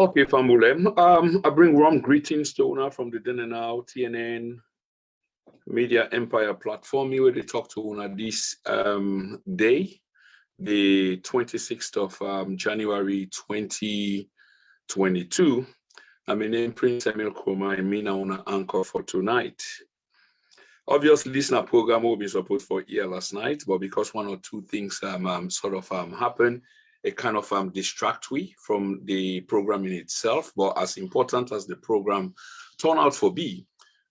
Okay, Famulem. I bring warm greetings to Una from the Now TNN Media Empire platform. Where they talk to Una this day, the 26th of January 2022. I'm in Prince Emil Kroma and Mina Una anchor for tonight. Obviously, this program will be supposed for here last night, but because one or two things happened, it kind of distract we from the program in itself. But as important as the program turn out for be,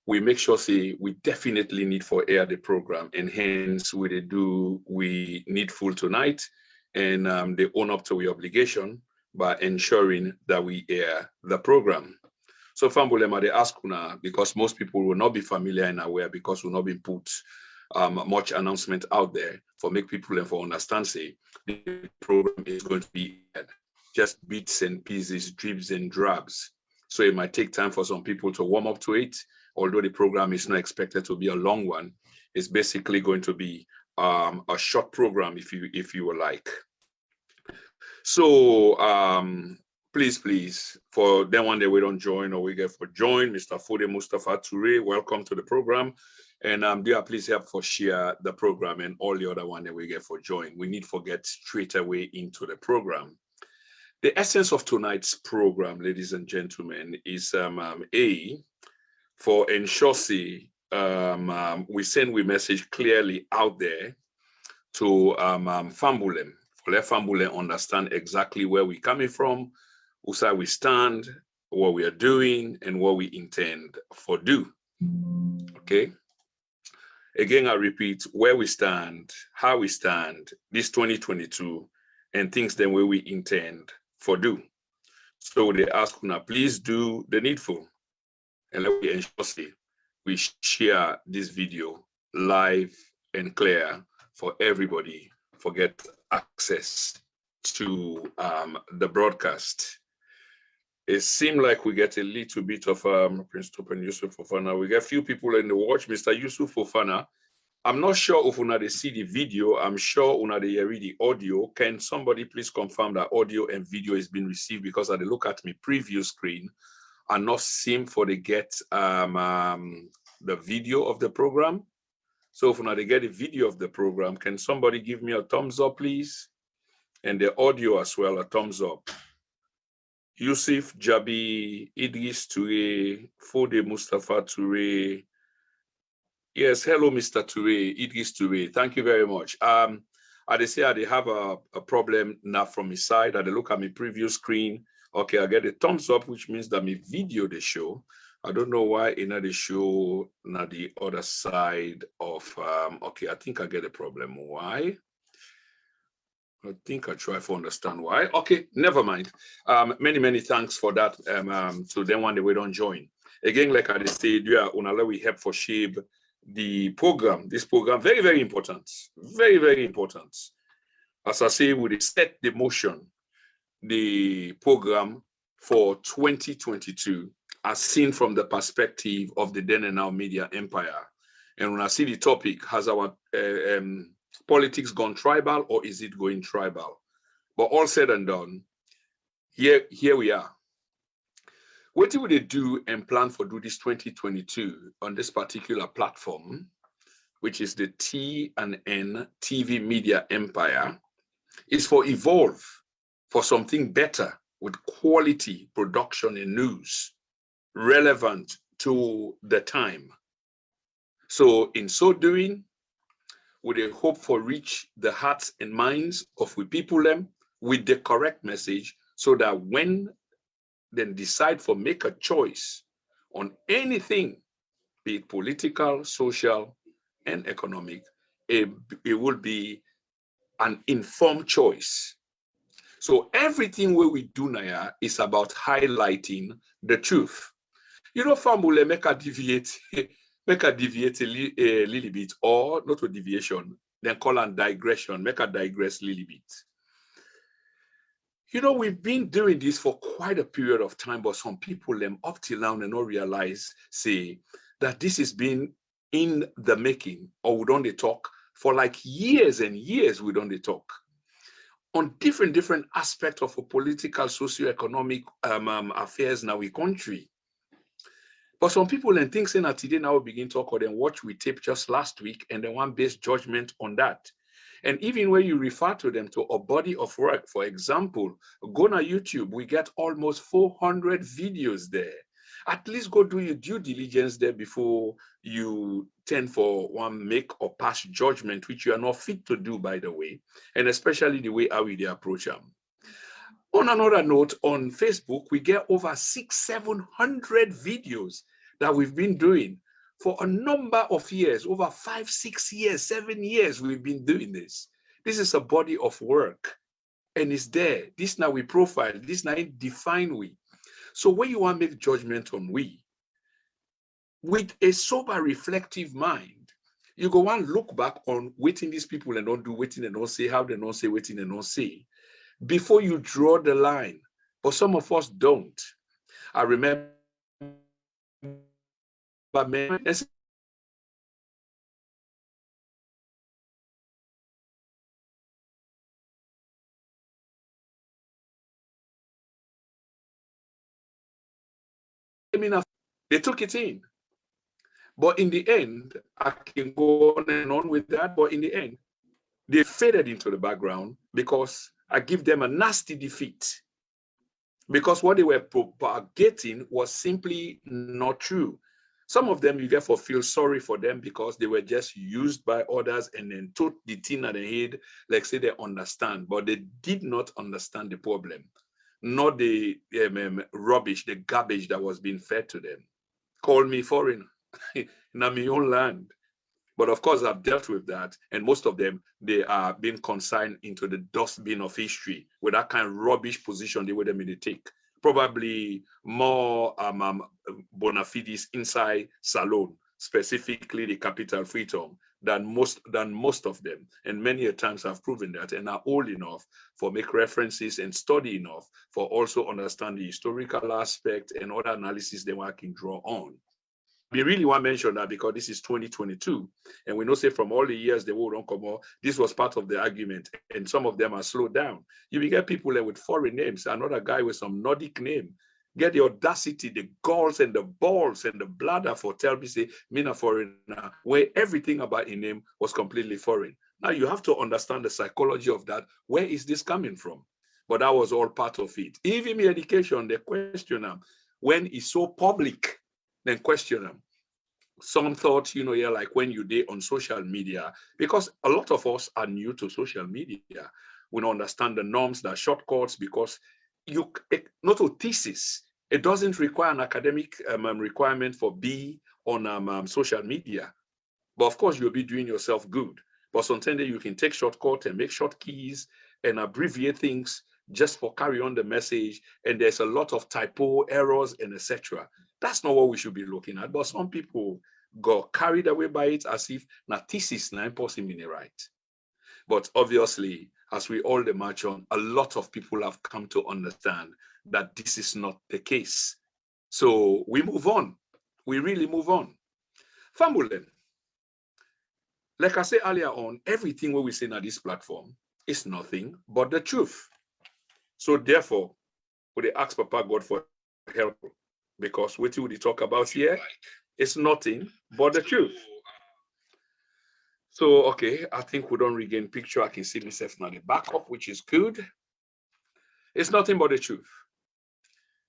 we make sure we definitely need for air the program, and hence we needful tonight, and they own up to the obligation by ensuring that we air the program. So Fambulema, they ask Una, because most people will not be familiar and aware because we'll not be put much announcement out there for make people and for understand, say, the program is going to be just bits and pieces, dribs and drabs. So it might take time for some people to warm up to it, although the program is not expected to be a long one. It's basically going to be a short program, if you would like. So please, for them one day we don't join or we get for join, Mr. Fode Mustafa Toure, welcome to the program. And please help for share the program and all the other one that we get for join. We need to get straight away into the program. The essence of tonight's program, ladies and gentlemen, is for ensure we send we message clearly out there to Fambulem, for let Fambulem understand exactly where we're coming from, whose side we stand, what we are doing, and what we intend for do. Okay. Again, I repeat, where we stand, how we stand, this 2022, and things then where we intend for do. So they ask Una, please do the needful. And let me ensure we share this video live and clear for everybody for get access to the broadcast. It seemed like we get a little bit of Prince Topen Yusuf Fofana. We get a few people in the watch. Mr. Yusuf Fofana, I'm not sure if Una they see the video. I'm sure Una they hear the audio. Can somebody please confirm that audio and video is being received? Because I look at my preview screen and not seem for they get the video of the program. So if Una they get the video of the program, can somebody give me a thumbs up, please? And the audio as well, a thumbs up. Yusuf Jabi, Idris Toure, Fode Mustafa Toure. Yes, hello, Mr. Toure, Idris Toure. Thank you very much. I say they have a problem now from his side. I look at my preview screen. Okay, I get a thumbs up, which means that my video they show. I don't know why in the show now the other side of okay, I think I get a problem. Why? I think I try to understand why. Okay, never mind. Many thanks for that. So then one day we don't join. Again, like I said, we help for shape the program. This program, very important. Very important. As I say, we set the motion, the program for 2022 as seen from the perspective of the then and now media empire. And when I see the topic, has our politics gone tribal or is it going tribal? But all said and done, here we are. What do they do and plan for do this 2022 on this particular platform, which is the T&N TV media empire, is for evolve for something better with quality production and news relevant to the time. So in so doing, with a hope for reach the hearts and minds of we people them with the correct message, so that when they decide for make a choice on anything, be it political, social, and economic, it will be an informed choice. So everything what we do now is about highlighting the truth. You know, Famule make a deviate a little bit, or not a deviation, then call and digression, make a digress a little bit. You know, we've been doing this for quite a period of time, but some people them up till now they not realize, say, that this has been in the making, or we don't talk for like years and years we don't talk. on different aspects of a political, socio-economic affairs in our country. But some people and think saying that today now begin to talk or then watch we tape just last week and then one base judgment on that. And even when you refer to them to a body of work, for example, go on YouTube, we get almost 400 videos there. At least go do your due diligence there before you tend for one make or pass judgment, which you are not fit to do, by the way, and especially the way how we approach them. On another note, on Facebook, we get over 600-700 videos that we've been doing for a number of years, over 5, 6 years, 7 years, we've been doing this. This is a body of work and it's there. This now we profile, this now define we. So when you want to make judgment on we, with a sober, reflective mind, you go and look back on waiting these people and don't do waiting and don't say, how they don't say waiting and don't say, before you draw the line. But some of us don't. I remember they took it in. But in the end, I can go on and on with that, but in the end, they faded into the background because I give them a nasty defeat. Because what they were propagating was simply not true. Some of them, you therefore feel sorry for them because they were just used by others and then took the thing at the head, like say they understand, but they did not understand the problem, not the rubbish, the garbage that was being fed to them. Call me foreigner in my own land. But of course, I've dealt with that. And most of them, they are being consigned into the dustbin of history with that kind of rubbish position they were them in the take. Probably more bona fides inside Salon, specifically the capital Freetown, than most of them. And many a times have proven that and are old enough for make references and study enough for also understand the historical aspect and other analysis they can draw on. We really want to mention that because this is 2022, and we know say from all the years the war don't come out, this was part of the argument, and some of them are slowed down. You will get people there with foreign names, another guy with some Nordic name, get the audacity, the galls and the balls and the bladder for tell me say, me a foreigner, where everything about his name was completely foreign. Now you have to understand the psychology of that. Where is this coming from? But that was all part of it. Even in education, they question them. When it's so public, then question them. Some thought, yeah, like when you did on social media, because a lot of us are new to social media. We don't understand the norms, the shortcuts, because not a thesis. It doesn't require an academic requirement for be on social media. But of course, you'll be doing yourself good. But sometimes you can take shortcuts and make short keys and abbreviate things just for carry on the message. And there's a lot of typo errors and etc. That's not what we should be looking at. But some people got carried away by it as if na thesis na impossible right. But obviously, as we all march on, a lot of people have come to understand that this is not the case. So we move on. We really move on. Fambulen. Like I said earlier on, everything what we say on this platform is nothing but the truth. So therefore, we ask Papa God for help, because what we talk about here is nothing but the truth. So, okay, I think we don't regain picture. I can see myself now the backup, which is good. It's nothing but the truth.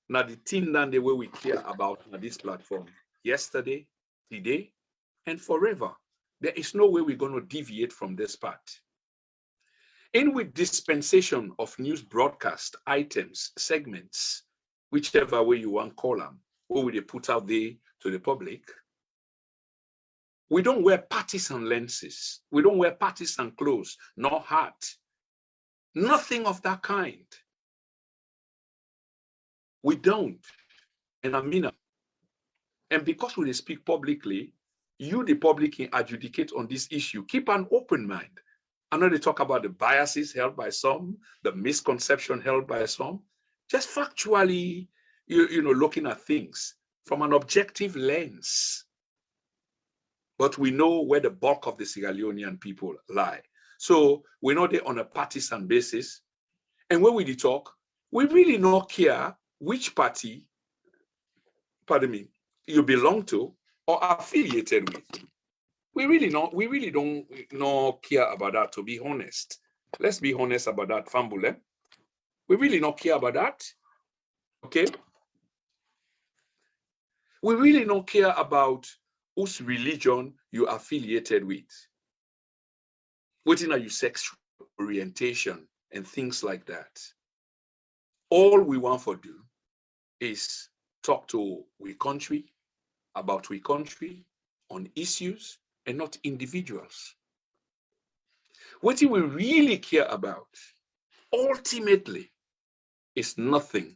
Now, the thing and the way we care about this platform, yesterday, today, and forever, there is no way we're going to deviate from this path. In with dispensation of news broadcast items, segments, whichever way you want to call them, what will they put out there to the public? We don't wear partisan lenses. We don't wear partisan clothes, nor hat. Nothing of that kind. We don't. And I mean, and because we speak publicly, you, the public, can adjudicate on this issue. Keep an open mind. I know they talk about the biases held by some, the misconception held by some. Just factually, looking at things from an objective lens. But we know where the bulk of the Sierra Leonean people lie. So we know they're on a partisan basis. And when we talk, we really not care which party, pardon me, you belong to or affiliated with. We really don't not care about that, to be honest. Let's be honest about that, Fambule. We really not care about that. Okay? We really don't care about whose religion you affiliated with. Waiting are your sexual orientation and things like that. All we want to do is talk to we country, about we country, on issues, and not individuals. What we really care about, ultimately, is nothing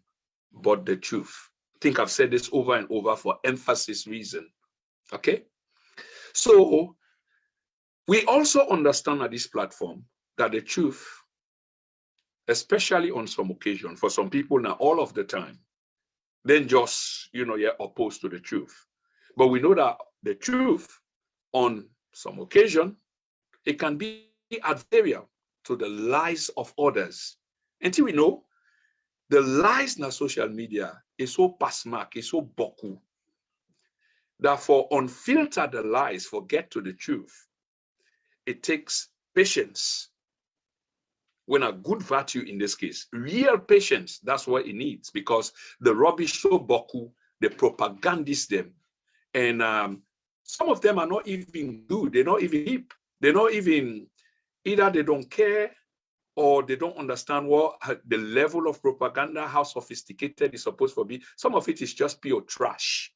but the truth. I think I've said this over and over for emphasis reason. Okay? So, we also understand at this platform that the truth, especially on some occasion, for some people now, all of the time, then just, you're opposed to the truth. But we know that the truth, on some occasion, it can be adversarial to the lies of others. Until we know, the lies in social media is so pasmak, is so boku, that for unfiltered the lies, for get to the truth, it takes patience. When a good virtue in this case, real patience, that's what it needs, because the rubbish so boku, the propagandists them, and some of them are not even good. They're not even hip. They're not even, either they don't care or they don't understand what the level of propaganda, how sophisticated it's supposed to be. Some of it is just pure trash,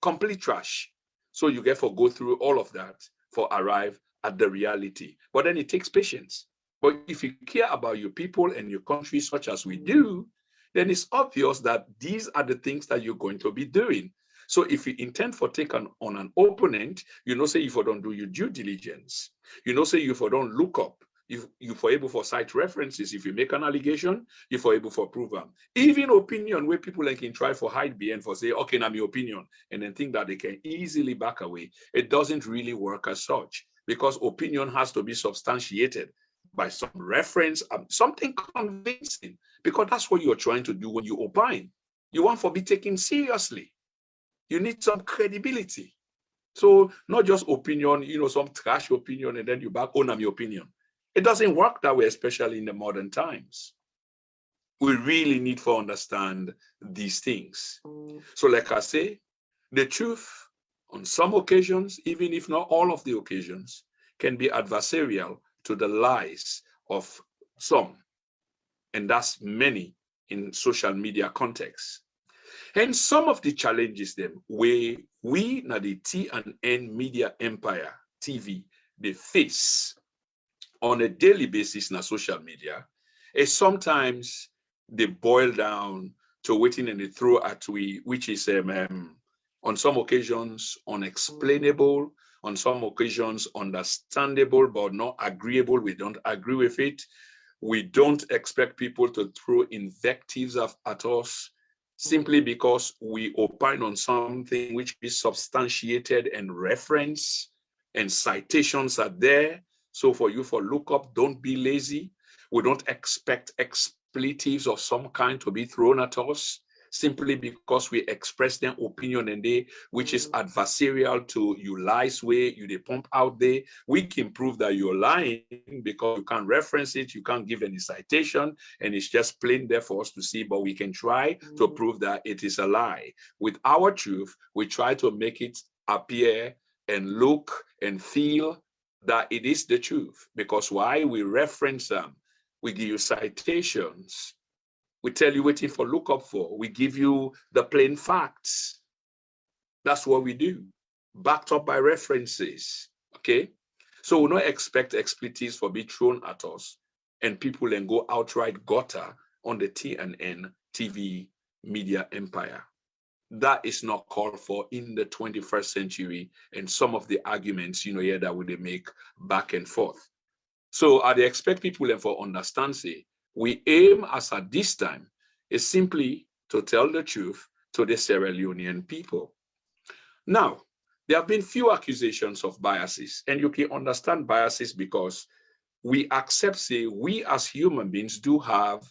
complete trash. So you get to go through all of that for arrive at the reality. But then it takes patience. But if you care about your people and your country, such as we do, then it's obvious that these are the things that you're going to be doing. So if you intend for take on an opponent, say if you don't do your due diligence, say if you don't look up, if you for able for cite references, if you make an allegation, you for able for prove them. Even opinion where people can try for hide behind for say, okay, now my opinion, and then think that they can easily back away. It doesn't really work as such, because opinion has to be substantiated by some reference, something convincing, because that's what you're trying to do when you opine. You want to be taken seriously. You need some credibility. So not just opinion, some trash opinion, and then you back on your opinion. It doesn't work that way, especially in the modern times. We really need to understand these things. So like I say, the truth on some occasions, even if not all of the occasions, can be adversarial to the lies of some. And that's many in social media context. And some of the challenges them where we na the T&N media empire, TV, they face on a daily basis na social media, is sometimes they boil down to waiting and they throw at we, which is on some occasions unexplainable, on some occasions understandable, but not agreeable. We don't agree with it. We don't expect people to throw invectives at us simply because we opine on something which is substantiated and reference and citations are there. So for you for look up, don't be lazy. We don't expect expletives of some kind to be thrown at us simply because we express their opinion and they, which is adversarial to you lies way, you they pump out there. We can prove that you're lying because you can't reference it, you can't give any citation, and it's just plain there for us to see, but we can try to prove that it is a lie. With our truth, we try to make it appear and look and feel that it is the truth. Because why? We reference them, we give you citations, we tell you waiting for look up for, we give you the plain facts. That's what we do, backed up by references. Okay, so we don't expect expletives for be thrown at us and people then go outright gutter on the T&N TV media empire. That is not called for in the 21st century, and some of the arguments, here that we make back and forth. So I expect people then for understand, say, we aim as at this time is simply to tell the truth to the Sierra Leonean people. Now, there have been few accusations of biases, and you can understand biases because we accept, say, we as human beings do have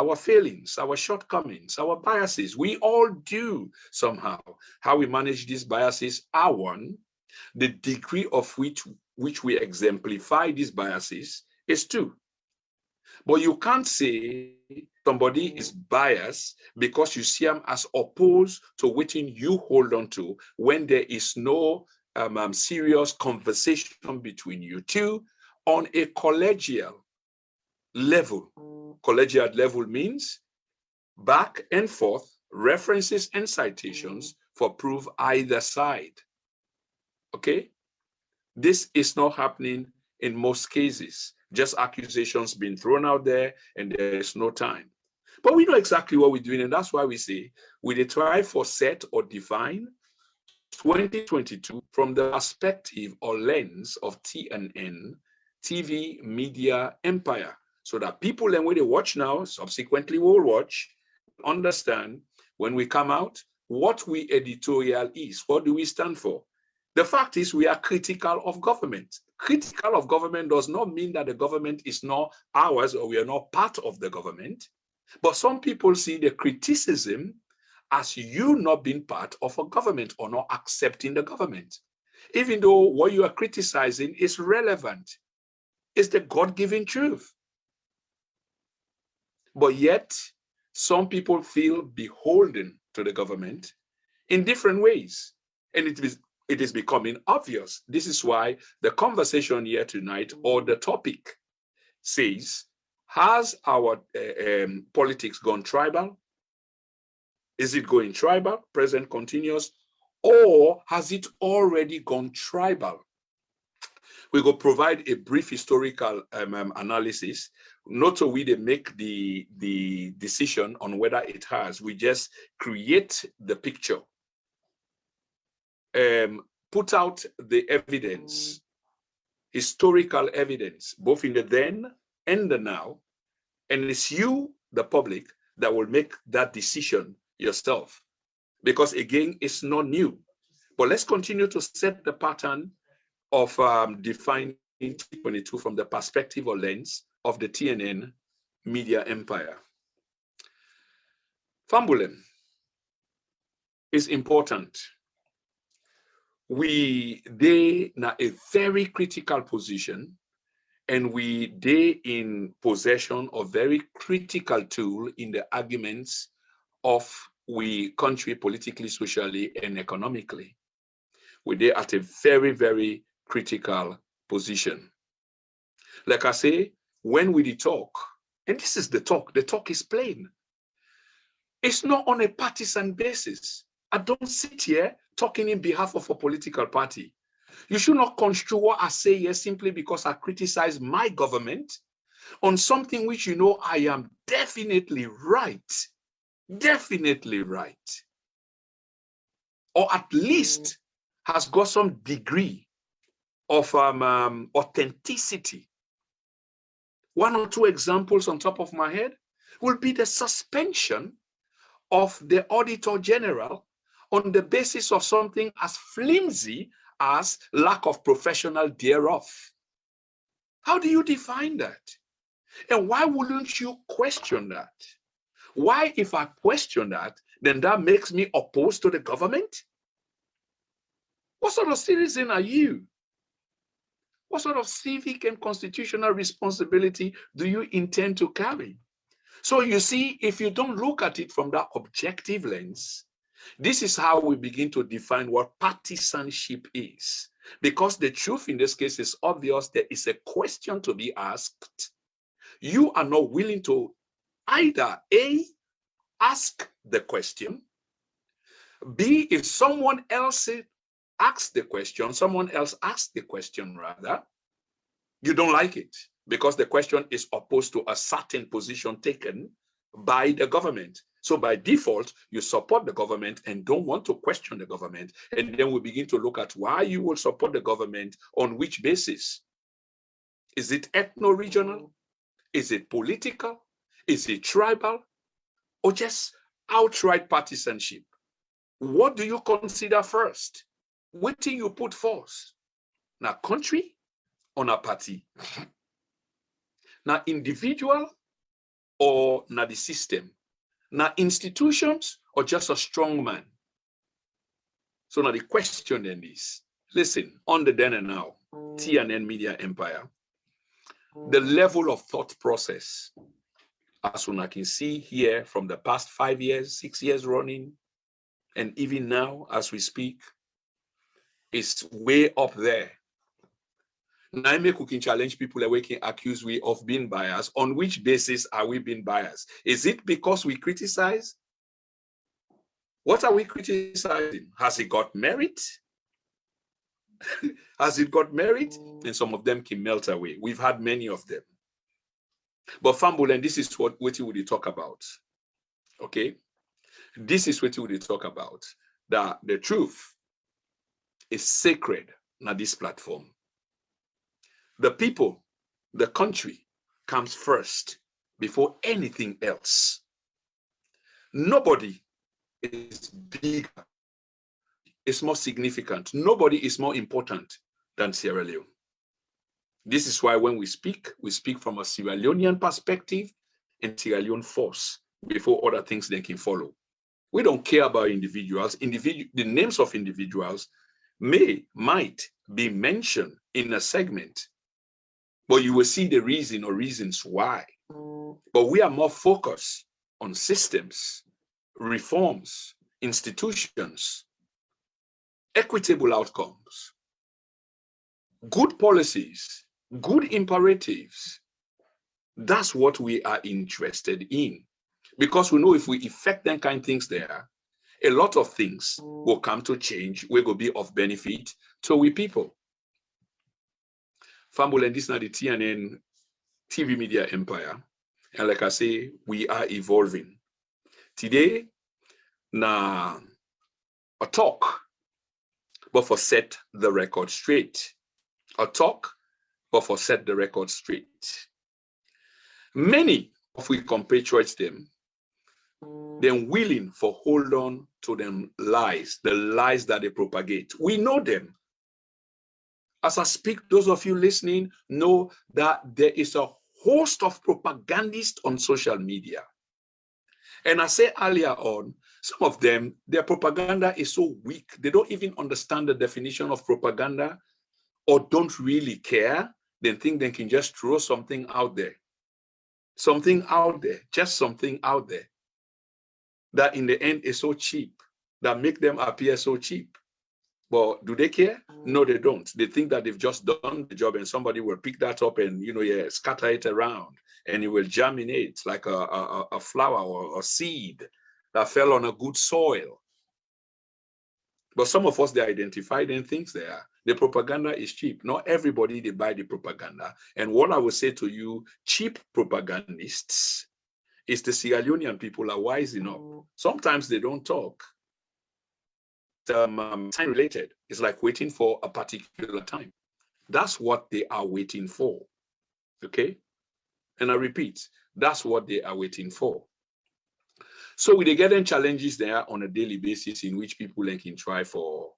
our failings, our shortcomings, our biases. We all do somehow. How we manage these biases are one. The degree of which we exemplify these biases is two. But you can't say somebody is biased because you see them as opposed to what you hold on to when there is no serious conversation between you two on a collegial level. Collegial level means back and forth references and citations for proof either side. Okay? This is not happening in most cases. Just accusations being thrown out there and there is no time. But we know exactly what we're doing, and that's why we say we try for set or define 2022 from the perspective or lens of TNN, TV Media Empire, so that people and when they watch now, subsequently will watch, understand when we come out, what we editorial is, what do we stand for? The fact is we are critical of government. Critical of government does not mean that the government is not ours or we are not part of the government. But some people see the criticism as you not being part of a government or not accepting the government. Even though what you are criticizing is relevant, it's the God-given truth. But yet, some people feel beholden to the government in different ways. And it is becoming obvious. This is why the conversation here tonight, or the topic, says, has our politics gone tribal? Is it going tribal, present continuous, or has it already gone tribal? We will provide a brief historical analysis, not so we make the decision on whether it has. We just create the picture. Put out the evidence, historical evidence, both in the then and the now, and it's you, the public, that will make that decision yourself. Because again, it's not new. But let's continue to set the pattern of defining 2022 from the perspective or lens of the TNN media empire. Fambulem is important. They in a very critical position, and they in possession of very critical tool in the arguments of we country politically, socially, and economically. They at a very, very critical position. Like I say, when we talk, and this is the talk is plain. It's not on a partisan basis. I don't sit here talking in behalf of a political party. You should not construe what I say here simply because I criticize my government on something which you know I am definitely right. Definitely right. Or at least has got some degree of authenticity. One or two examples on top of my head will be the suspension of the Auditor General on the basis of something as flimsy as lack of professional thereof. How do you define that? And why wouldn't you question that? Why, if I question that, then that makes me opposed to the government? What sort of citizen are you? What sort of civic and constitutional responsibility do you intend to carry? So you see, if you don't look at it from that objective lens, this is how we begin to define what partisanship is. Because the truth in this case is obvious, there is a question to be asked. You are not willing to either A, ask the question, B, if someone else asks the question, rather, you don't like it because the question is opposed to a certain position taken by the government. So by default, you support the government and don't want to question the government. And then we begin to look at why you will support the government, on which basis. Is it ethno-regional? Is it political? Is it tribal? Or just outright partisanship? What do you consider first? What do you put first? Now, country or now party? Now, individual or na the system? Na institutions or just a strong man? So now the question then is, listen, on the then and now, TNN Media Empire, the level of thought process, as one can see here from the past 5 years, 6 years running, and even now as we speak, is way up there. Naime cooking challenge people away can accuse we of being biased. On which basis are we being biased? Is it because we criticize? What are we criticizing? Has it got merit? Has it got merit? And some of them can melt away. We've had many of them. But Fambulen, this is what we will talk about. Okay? This is what we will talk about. That the truth is sacred on this platform. The people, the country comes first before anything else. Nobody is bigger, is more significant. Nobody is more important than Sierra Leone. This is why when we speak from a Sierra Leonean perspective and Sierra Leone force before other things then can follow. We don't care about individuals. The names of individuals might be mentioned in a segment, but you will see the reason or reasons why. But we are more focused on systems, reforms, institutions, equitable outcomes, good policies, good imperatives. That's what we are interested in. Because we know if we effect them kind of things there, a lot of things will come to change. We will be of benefit to we people. Fambul, and this is not the TNN TV media empire. And like I say, we are evolving. Today, na a talk, but for set the record straight. A talk, but for set the record straight. Many of we compatriots them willing for hold on to them lies, the lies that they propagate. We know them. As I speak, those of you listening know that there is a host of propagandists on social media. And I said earlier on, some of them, their propaganda is so weak, they don't even understand the definition of propaganda or don't really care. They think they can just throw something out there. Something out there, just something out there that in the end is so cheap, that make them appear so cheap. But do they care? No, they don't. They think that they've just done the job and somebody will pick that up and, scatter it around and it will germinate like a flower or a seed that fell on a good soil. But some of us, they identify them things there. The propaganda is cheap. Not everybody, they buy the propaganda. And what I will say to you, cheap propagandists, is the Sierra Leonean people are wise enough. Sometimes they don't talk. Time related. It's like waiting for a particular time. That's what they are waiting for. Okay? And I repeat, that's what they are waiting for. So we get in challenges there on a daily basis in which people can try for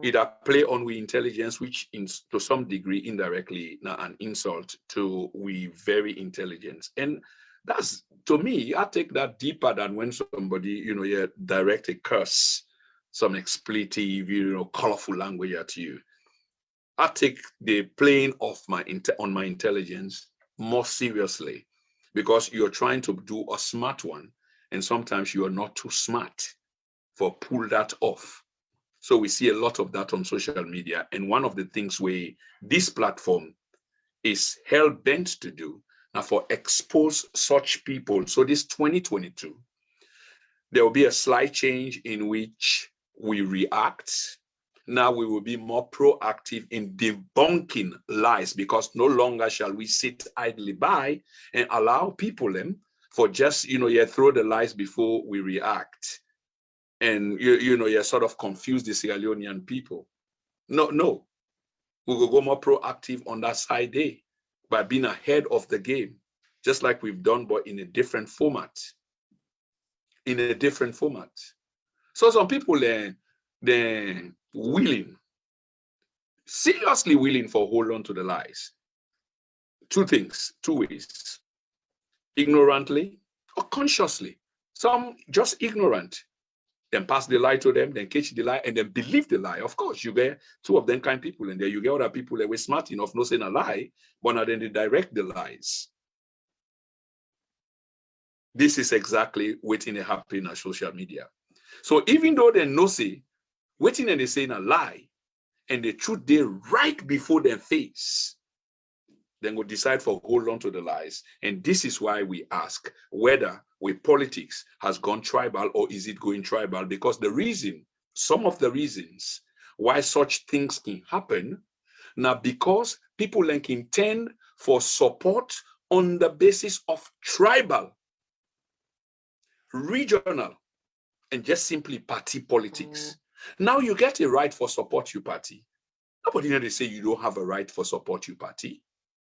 either play on we intelligence, which to some degree indirectly an insult to we very intelligence. And that's, to me, I take that deeper than when somebody, direct a curse, some expletive, colorful language at you. I take the playing of on my intelligence more seriously because you're trying to do a smart one. And sometimes you are not too smart for pull that off. So we see a lot of that on social media. And one of the things this platform is hell-bent to do now for expose such people. So this 2022, there will be a slight change in which we react. Now we will be more proactive in debunking lies because no longer shall we sit idly by and allow people for just, throw the lies before we react. And, you sort of confuse the Sierra Leonean people. No. We will go more proactive on that side day by being ahead of the game, just like we've done, but in a different format. So some people, they're seriously willing for hold on to the lies. Two ways. ignorantly or consciously. Some just ignorant, then pass the lie to them, then catch the lie, and then believe the lie. Of course, you get two of them kind of people, and then you get other people that were smart enough not saying a lie, but now then they direct the lies. This is exactly waiting to happen on social media. So even though they know say, waiting and they saying a lie, and the truth they right before their face, then we'll decide for hold on to the lies. And this is why we ask whether with politics has gone tribal or is it going tribal? Because the reason, some of the reasons why such things can happen, now because people like intend for support on the basis of tribal, regional, and just simply party politics. Now you get a right for support your party. Nobody know they say you don't have a right for support your party.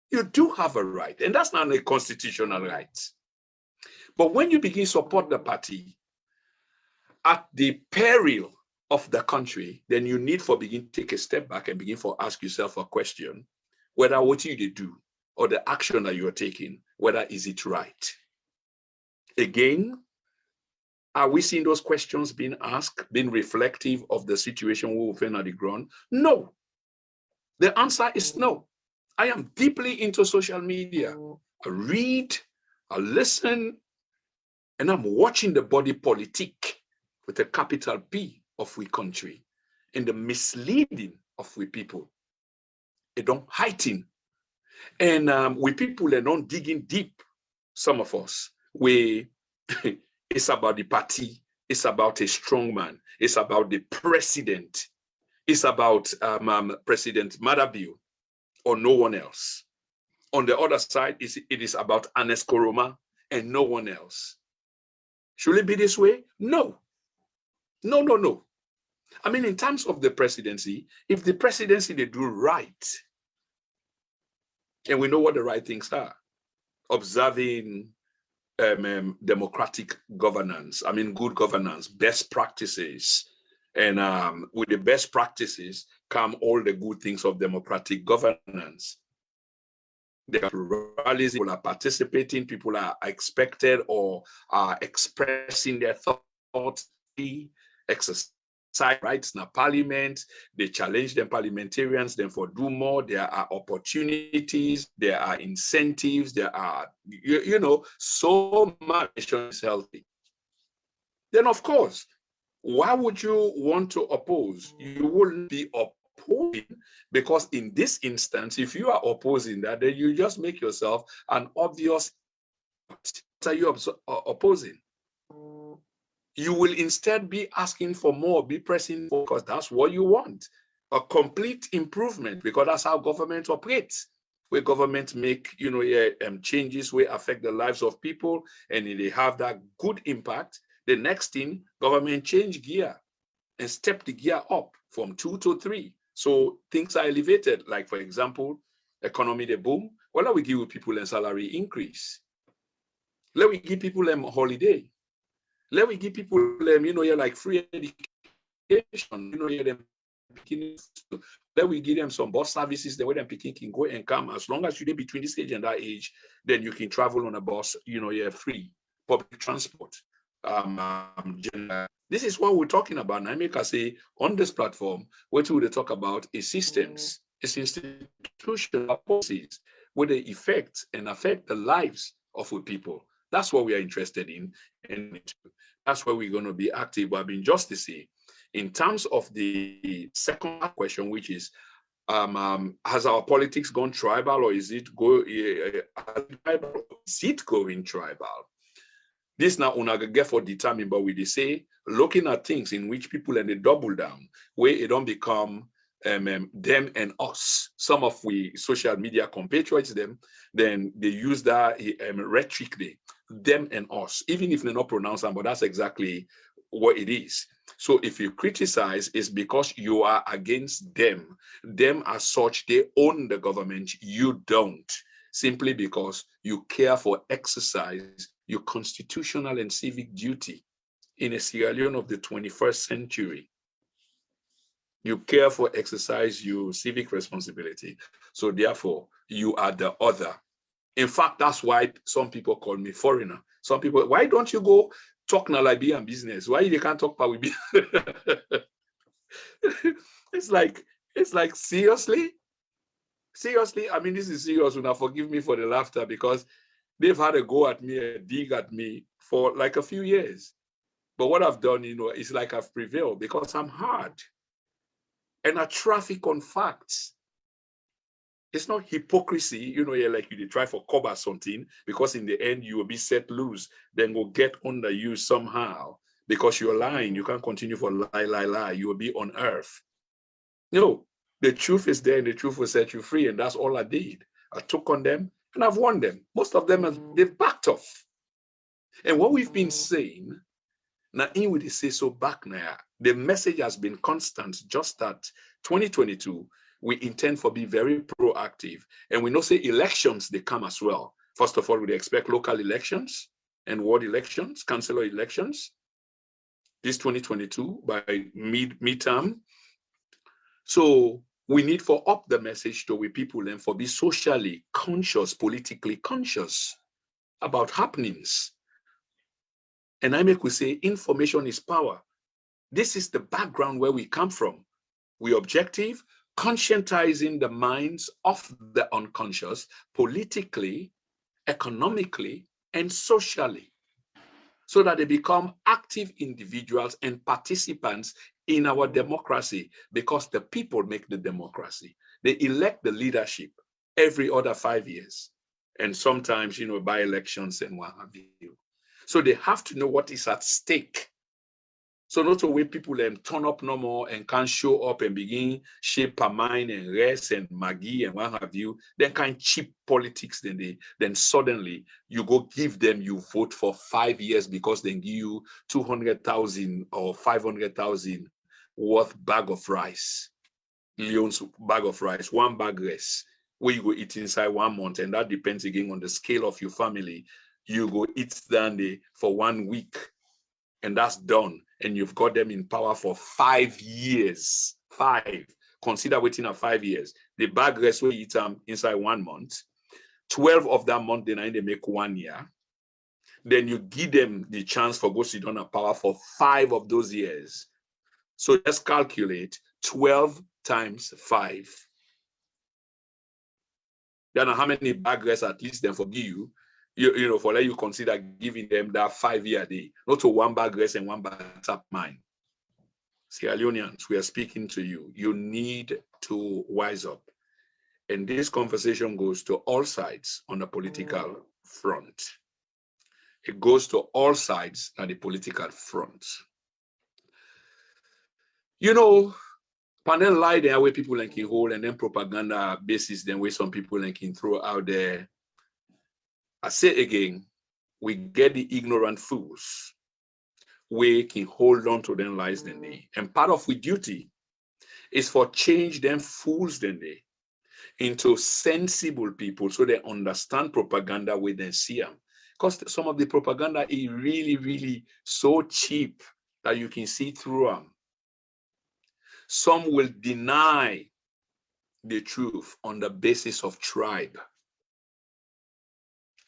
You do have a right, and that's not a constitutional right. But when you begin support the party at the peril of the country, then you need for begin to take a step back and begin for ask yourself a question, whether what you do or the action that you're taking, whether is it right? Again, are we seeing those questions being asked, being reflective of the situation we find at the ground? No. The answer is no. I am deeply into social media. I read, I listen, and I'm watching the body politic with a capital P of we country and the misleading of we people. It don't heighten. And we people are not digging deep, some of us. It's about the party. It's about a strong man. It's about the president. It's about President Madabiu or no one else. On the other side, it is about Anes Koroma and no one else. Should it be this way? No. No, no, no. I mean, in terms of the presidency, if the presidency, they do right, and we know what the right things are, observing democratic governance, I mean, good governance, best practices, and with the best practices come all the good things of democratic governance. There are rallies, people are participating, people are expected or are expressing their thoughts, exercise rights in the parliament. They challenge them parliamentarians, then for do more. There are opportunities, there are incentives, there are, you know, so much is healthy. Then of course, why would you want to oppose? You wouldn't be opposing, because in this instance, if you are opposing that, then you just make yourself an obvious. What are you opposing? You will instead be asking for more, be pressing for, because that's what you want. A complete improvement, because that's how government operates. Where government make, you know, changes will affect the lives of people, and they have that good impact. The next thing, government change gear and step the gear up from 2 to 3. So things are elevated. Like, for example, economy, the boom. Well, let we give people a salary increase. Let we give them a holiday. Let we give people, you know, like free education, you know, them let we give them some bus services, the way them picking can go and come. As long as you're between this age and that age, then you can travel on a bus, you know, you're free. Public transport. This is what we're talking about. And I make us say on this platform, what we talk about is systems, it's institutional policies, where they affect the lives of the people. That's what we are interested in, and that's where we're going to be active. But I've been just to say, in terms of the second question, which is, has our politics gone tribal, or is it going tribal? This now una get for determine, but we they say looking at things in which people and they double down, where it don't become them and us. Some of we social media compatriots them, then they use that rhetoric they, them and us, even if they're not pronounced them, but that's exactly what it is. So if you criticize, it's because you are against them. Them as such, they own the government, you don't. Simply because you care for exercise your constitutional and civic duty in a Sierra Leone of the 21st century. You care for exercise your civic responsibility. So therefore, you are the other. In fact, that's why some people call me foreigner. Some people, why don't you go talk na Liberian business? Why you can't talk about with it's like seriously? Seriously? I mean, this is serious. Now forgive me for the laughter because they've had a go at me, a dig at me for like a few years. But what I've done, is like I've prevailed because I'm hard. And I traffic on facts. It's not hypocrisy, you're like you try for cover something because in the end you will be set loose, then will get under you somehow because you're lying. You can't continue for lie. You will be on earth. No, the truth is there and the truth will set you free. And that's all I did. I took on them and I've won them. Most of them, they've backed off. And what we've been saying, now in with the say so back now, the message has been constant, just that 2022, we intend for be very proactive. And we know say elections, they come as well. First of all, we expect local elections and ward elections, councillor elections, this 2022 by midterm. So we need for up the message to we people and for be socially conscious, politically conscious about happenings. And I make we say information is power. This is the background where we come from. We objective, conscientizing the minds of the unconscious politically, economically, and socially, so that they become active individuals and participants in our democracy, because the people make the democracy. They elect the leadership every other 5 years, and sometimes, by elections and what have you. So they have to know what is at stake. So not the way people turn up no more and can't show up and begin shape a mind and rest and Maggie and what have you, then kind cheap politics, then suddenly you go give them, you vote for 5 years because they give you 200,000 or 500,000 worth bag of rice, Leon's bag of rice, one bag rice, where you go eat inside 1 month, and that depends again on the scale of your family. You go eat down there for 1 week, and that's done. And you've got them in power for 5 years. 5. Consider waiting at 5 years. The bag rest will eat them inside 1 month. 12 of that month, then they make 1 year. Then you give them the chance for go sit down at power for 5 of those years. So just calculate 12 times 5. Then how many bag rests at least then forgive you? For let you consider giving them that 5 year day, not to one bag rest and one bag tap mine. Sierra Leoneans, we are speaking to you. You need to wise up. And this conversation goes to all sides on the political front. It goes to all sides on the political front. Panel lie there where people like in hold, and then propaganda basis, then where some people like in throw out there. I say again, we get the ignorant fools. We can hold on to them lies than they. And part of our duty is for change them fools than they into sensible people so they understand propaganda with them see them. Because some of the propaganda is really, really so cheap that you can see through them. Some will deny the truth on the basis of tribe,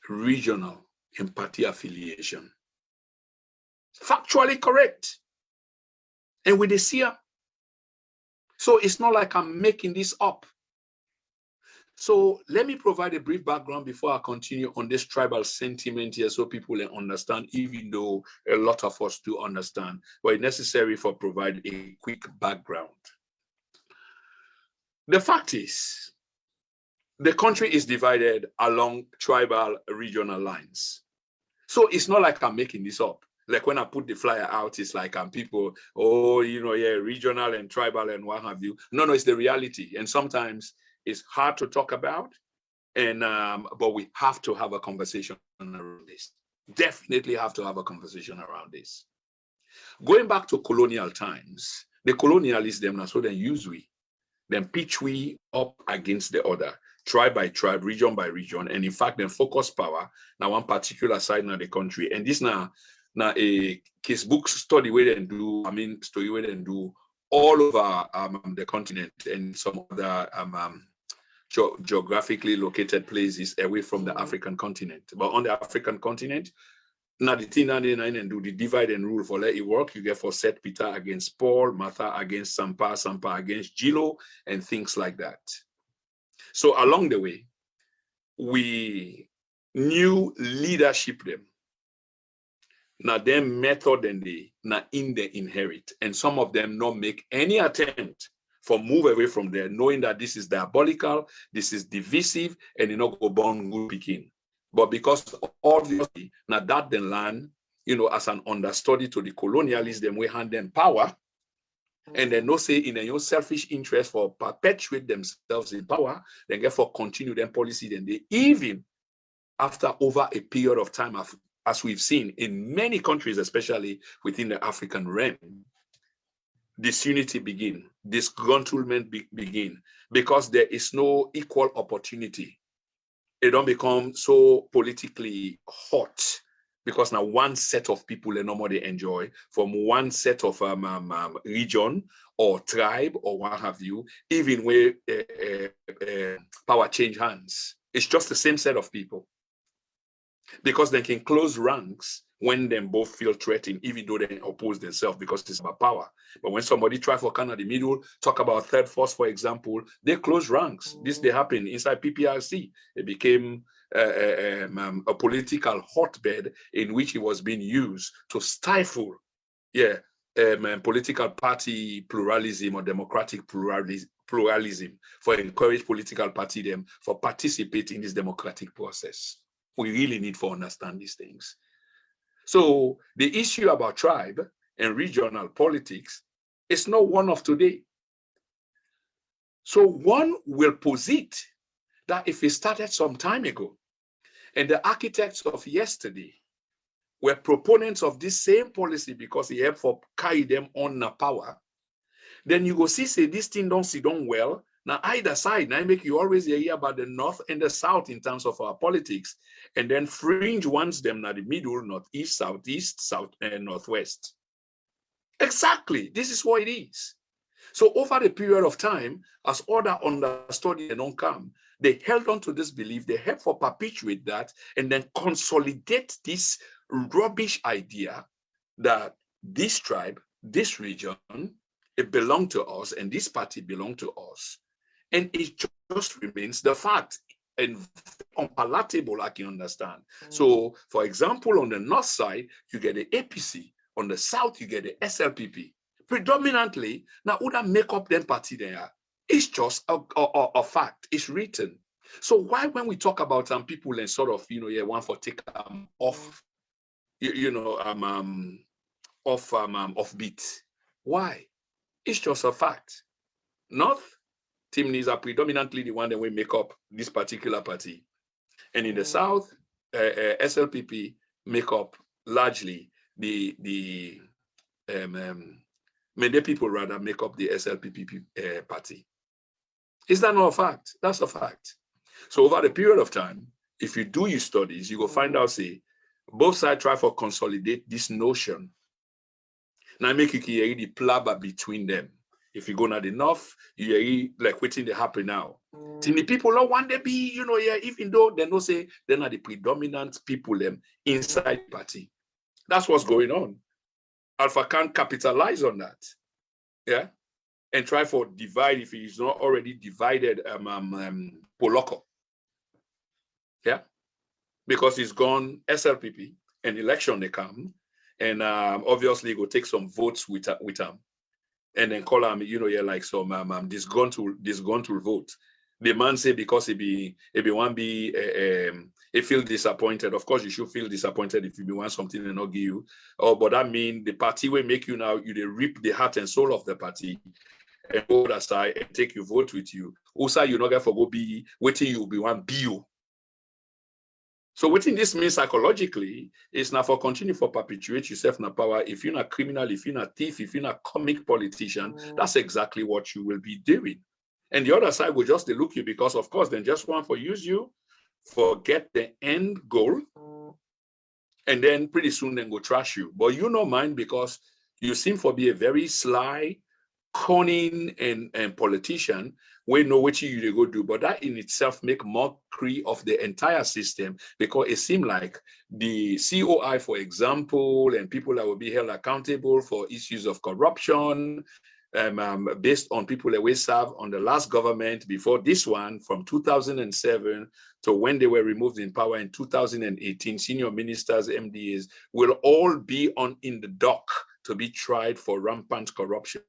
regional, and party affiliation. Factually correct. And with the seer. So it's not like I'm making this up. So let me provide a brief background before I continue on this tribal sentiment here so people can understand, even though a lot of us do understand, but it's necessary for provide a quick background. The fact is, the country is divided along tribal regional lines. So it's not like I'm making this up. Like when I put the flyer out, it's like people, regional and tribal and what have you. No, it's the reality. And sometimes it's hard to talk about, but we have to have a conversation around this. Definitely have to have a conversation around this. Going back to colonial times, the colonialists, them, so they use we, then pitch we up against the other, tribe by tribe, region by region, and in fact, then focus power now one particular side of the country. And this now a case book study where they do, story where they do all over the continent and some other geographically located places away from the African continent. But on the African continent, now the thing and do the divide and rule for let it work. You get for set Peter against Paul, Martha against Sampa, Sampa against Gilo, and things like that. So along the way, we knew leadership them. Now them method and they now in the inherit, and some of them not make any attempt for move away from there, knowing that this is diabolical, this is divisive, and you know go born good picking. But because obviously now that the land, you know, as an understudy to the colonialism, we hand them power, and then no say in their selfish interest for perpetuate themselves in power, then therefore continue their policy. Then they even after over a period of time, as we've seen in many countries, especially within the African realm, disunity begin, disgruntlement begin, because there is no equal opportunity. It don't become so politically hot because now one set of people no more they enjoy from one set of region or tribe or what have you, even where power change hands. It's just the same set of people. Because they can close ranks when them both feel threatened, even though they oppose themselves because it's about power. But when somebody try for kind of the middle, talk about third force, for example, they close ranks. This they happen inside PPRC. It became a political hotbed in which it was being used to stifle, political party pluralism or democratic pluralism for encourage political party them for participate in this democratic process. We really need to understand these things. So the issue about tribe and regional politics is not one of today. So one will posit that if it started some time ago, and the architects of yesterday were proponents of this same policy because it helped for carry them on the power, then you go see say this thing don't sit down well. Now either side, now make you always hear about the North and the South in terms of our politics, and then fringe ones them now the middle, Northeast, Southeast, South, and Northwest. Exactly, this is what it is. So over the period of time, as order understood and don't come, they held on to this belief, they helped for perpetuate that, and then consolidate this rubbish idea that this tribe, this region, it belonged to us, and this party belonged to us. And it just remains the fact, and unpalatable, I can understand. So, for example, on the north side, you get the APC. On the south, you get the SLPP. Predominantly, now would I make up them party there? It's just a fact. It's written. So why, when we talk about people and sort of, want for take off, off beat? Why? It's just a fact. North Timnees are predominantly the one that will make up this particular party. And in the South, SLPP make up largely the many people rather make up the SLPP party. Is that not a fact? That's a fact. So over the period of time, if you do your studies, you will find out, say, both sides try to consolidate this notion. Now make you hear the plaba between them. If you go to the north, you hear like waiting to happen now. The people don't want to be, even though they don't say they're not the predominant people them inside the party. That's what's going on. Alpha can't capitalize on that. Yeah. And try for divide if he's not already divided Poloko. Yeah. Because he's gone SLPP, an election they come, and obviously go take some votes with him. And then call him, like some disgruntled vote. The man say because he feel disappointed. Of course, you should feel disappointed if you want something and not give you. Oh, but that mean the party will make you now, they rip the heart and soul of the party and go aside and take your vote with you. Also, you're not going to go be waiting, you'll be one BU. So what this means psychologically is now for continue for perpetuate yourself in the power. If you're not criminal, if you're not thief, if you're not comic politician, that's exactly what you will be doing. And the other side will just look you because, of course, they just want to use you, forget the end goal, and then pretty soon then go trash you. But you don't mind because you seem to be a very sly, cunning and politician, we know what you they go do, but that in itself make mockery of the entire system, because it seemed like the COI, for example, and people that will be held accountable for issues of corruption, based on people that we serve on the last government before this one, from 2007 to when they were removed in power in 2018, senior ministers, MDAs, will all be in the dock to be tried for rampant corruption.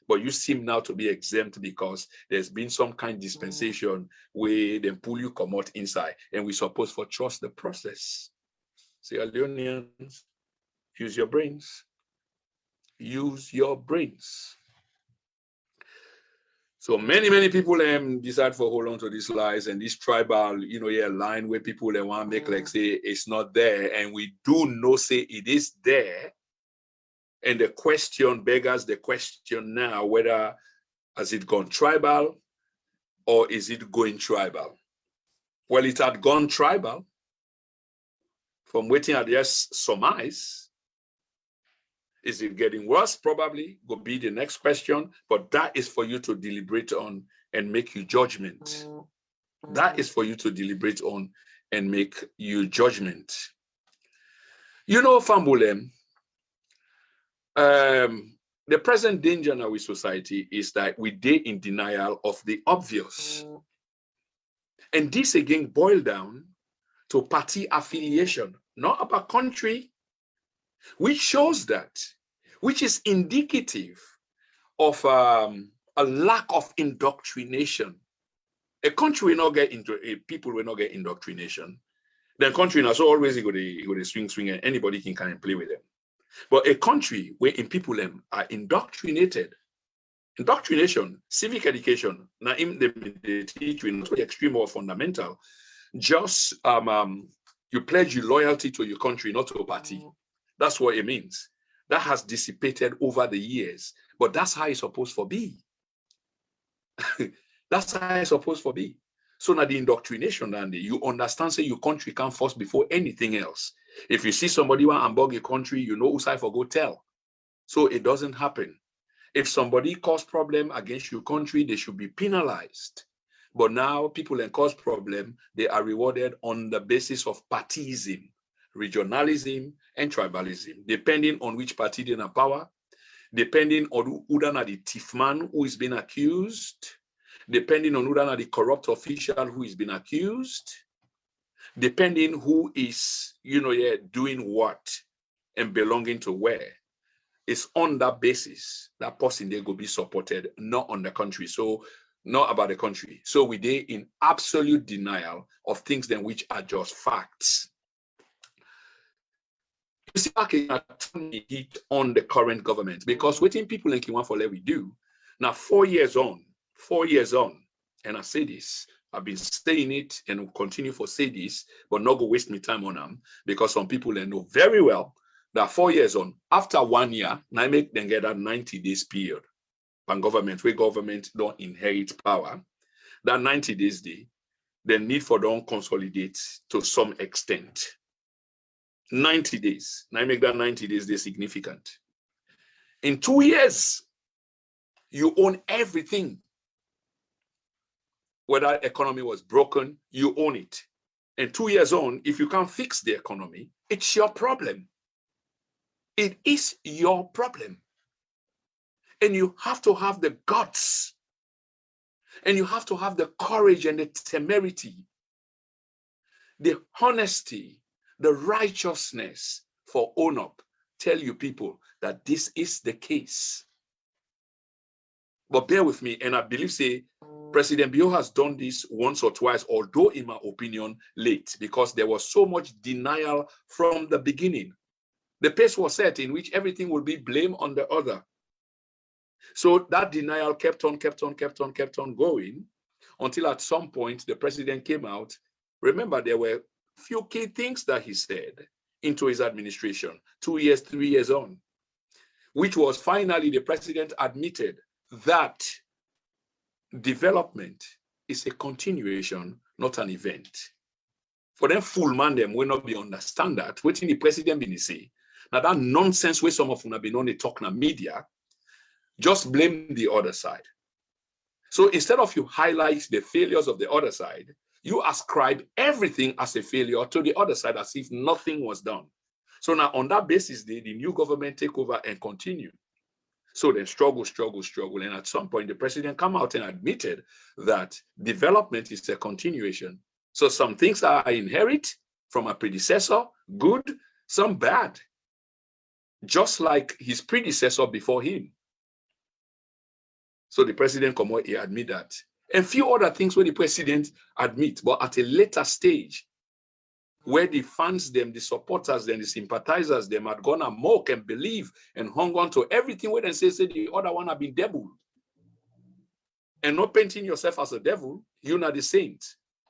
But you seem now to be exempt because there's been some kind of dispensation where they pull you come out inside, and we're supposed to trust the process. Sierra Leoneans, use your brains. Use your brains. So many people decide for hold on to these lies and this tribal, line where people want to make like say it's not there, and we do know say it is there. And the question beggars the question now, whether has it gone tribal or is it going tribal? Well, it had gone tribal. From waiting at just surmise. Is it getting worse? Probably will be the next question, but that is for you to deliberate on and make your judgment. That is for you to deliberate on and make your judgment. Fambulem, the present danger in our society is that we stay in denial of the obvious. And this again boils down to party affiliation, not about country, which shows that, which is indicative of a lack of indoctrination. A country will not get into people will not get indoctrination. Then country now so always you go to swing and anybody can play with them. But a country where in people are indoctrinated, indoctrination, civic education, now they teach you not the extreme or fundamental, just you pledge your loyalty to your country, not to a party. That's what it means. That has dissipated over the years, but that's how it's supposed to be. That's how it's supposed to be. So now the indoctrination, Andy, you understand, say your country comes first before anything else. If you see somebody want to bug a country, you know who's I for go tell. So it doesn't happen. If somebody cause problem against your country, they should be penalized. But now people that cause problem, they are rewarded on the basis of partisan, regionalism, and tribalism, depending on which party they're in power, depending on who are the thief man who is being accused, depending on who are the corrupt official who is being accused, depending who is, doing what and belonging to where. It's on that basis that person they go be supported, not on the country. So not about the country. So we they in absolute denial of things then which are just facts. You see, I can turn the heat on the current government because waiting people in Kiwan for let we do. Now 4 years on, and I say this, I've been saying it and will continue to say this, but not go waste my time on them because some people they know very well that 4 years on, after 1 year, I make them get a 90 days period. When government don't inherit power, that 90 days the need for them consolidate to some extent. 90 days. Now I make that 90 days significant. In 2 years, you own everything. Whether the economy was broken, you own it. And 2 years on, if you can't fix the economy, it's your problem. It is your problem. And you have to have the guts. And you have to have the courage and the temerity, the honesty, the righteousness for own up. Tell you people that this is the case. But bear with me, and I believe, say, President Bio has done this once or twice, although in my opinion, late, because there was so much denial from the beginning. The pace was set in which everything will be blamed on the other. So that denial kept on going until at some point the president came out. Remember, there were few key things that he said into his administration, 2 years, 3 years on, which was finally the president admitted that development is a continuation, not an event. For them, fool man, them will not be understand that. What in the president been say? Now that nonsense where some of them have been on the talk in the media, just blame the other side. So instead of you highlight the failures of the other side, you ascribe everything as a failure to the other side as if nothing was done. So now on that basis, the new government take over and continue. So then struggle. And at some point, the president come out and admitted that development is a continuation. So some things are inherit from a predecessor, good, some bad, just like his predecessor before him. So the president come out, he admit that. And few other things where the president admit, but at a later stage, where the fans them, the supporters them, the sympathizers them had gone amok and believe and hung on to everything where they say the other one have been devil. And not painting yourself as a devil, you're not the saint.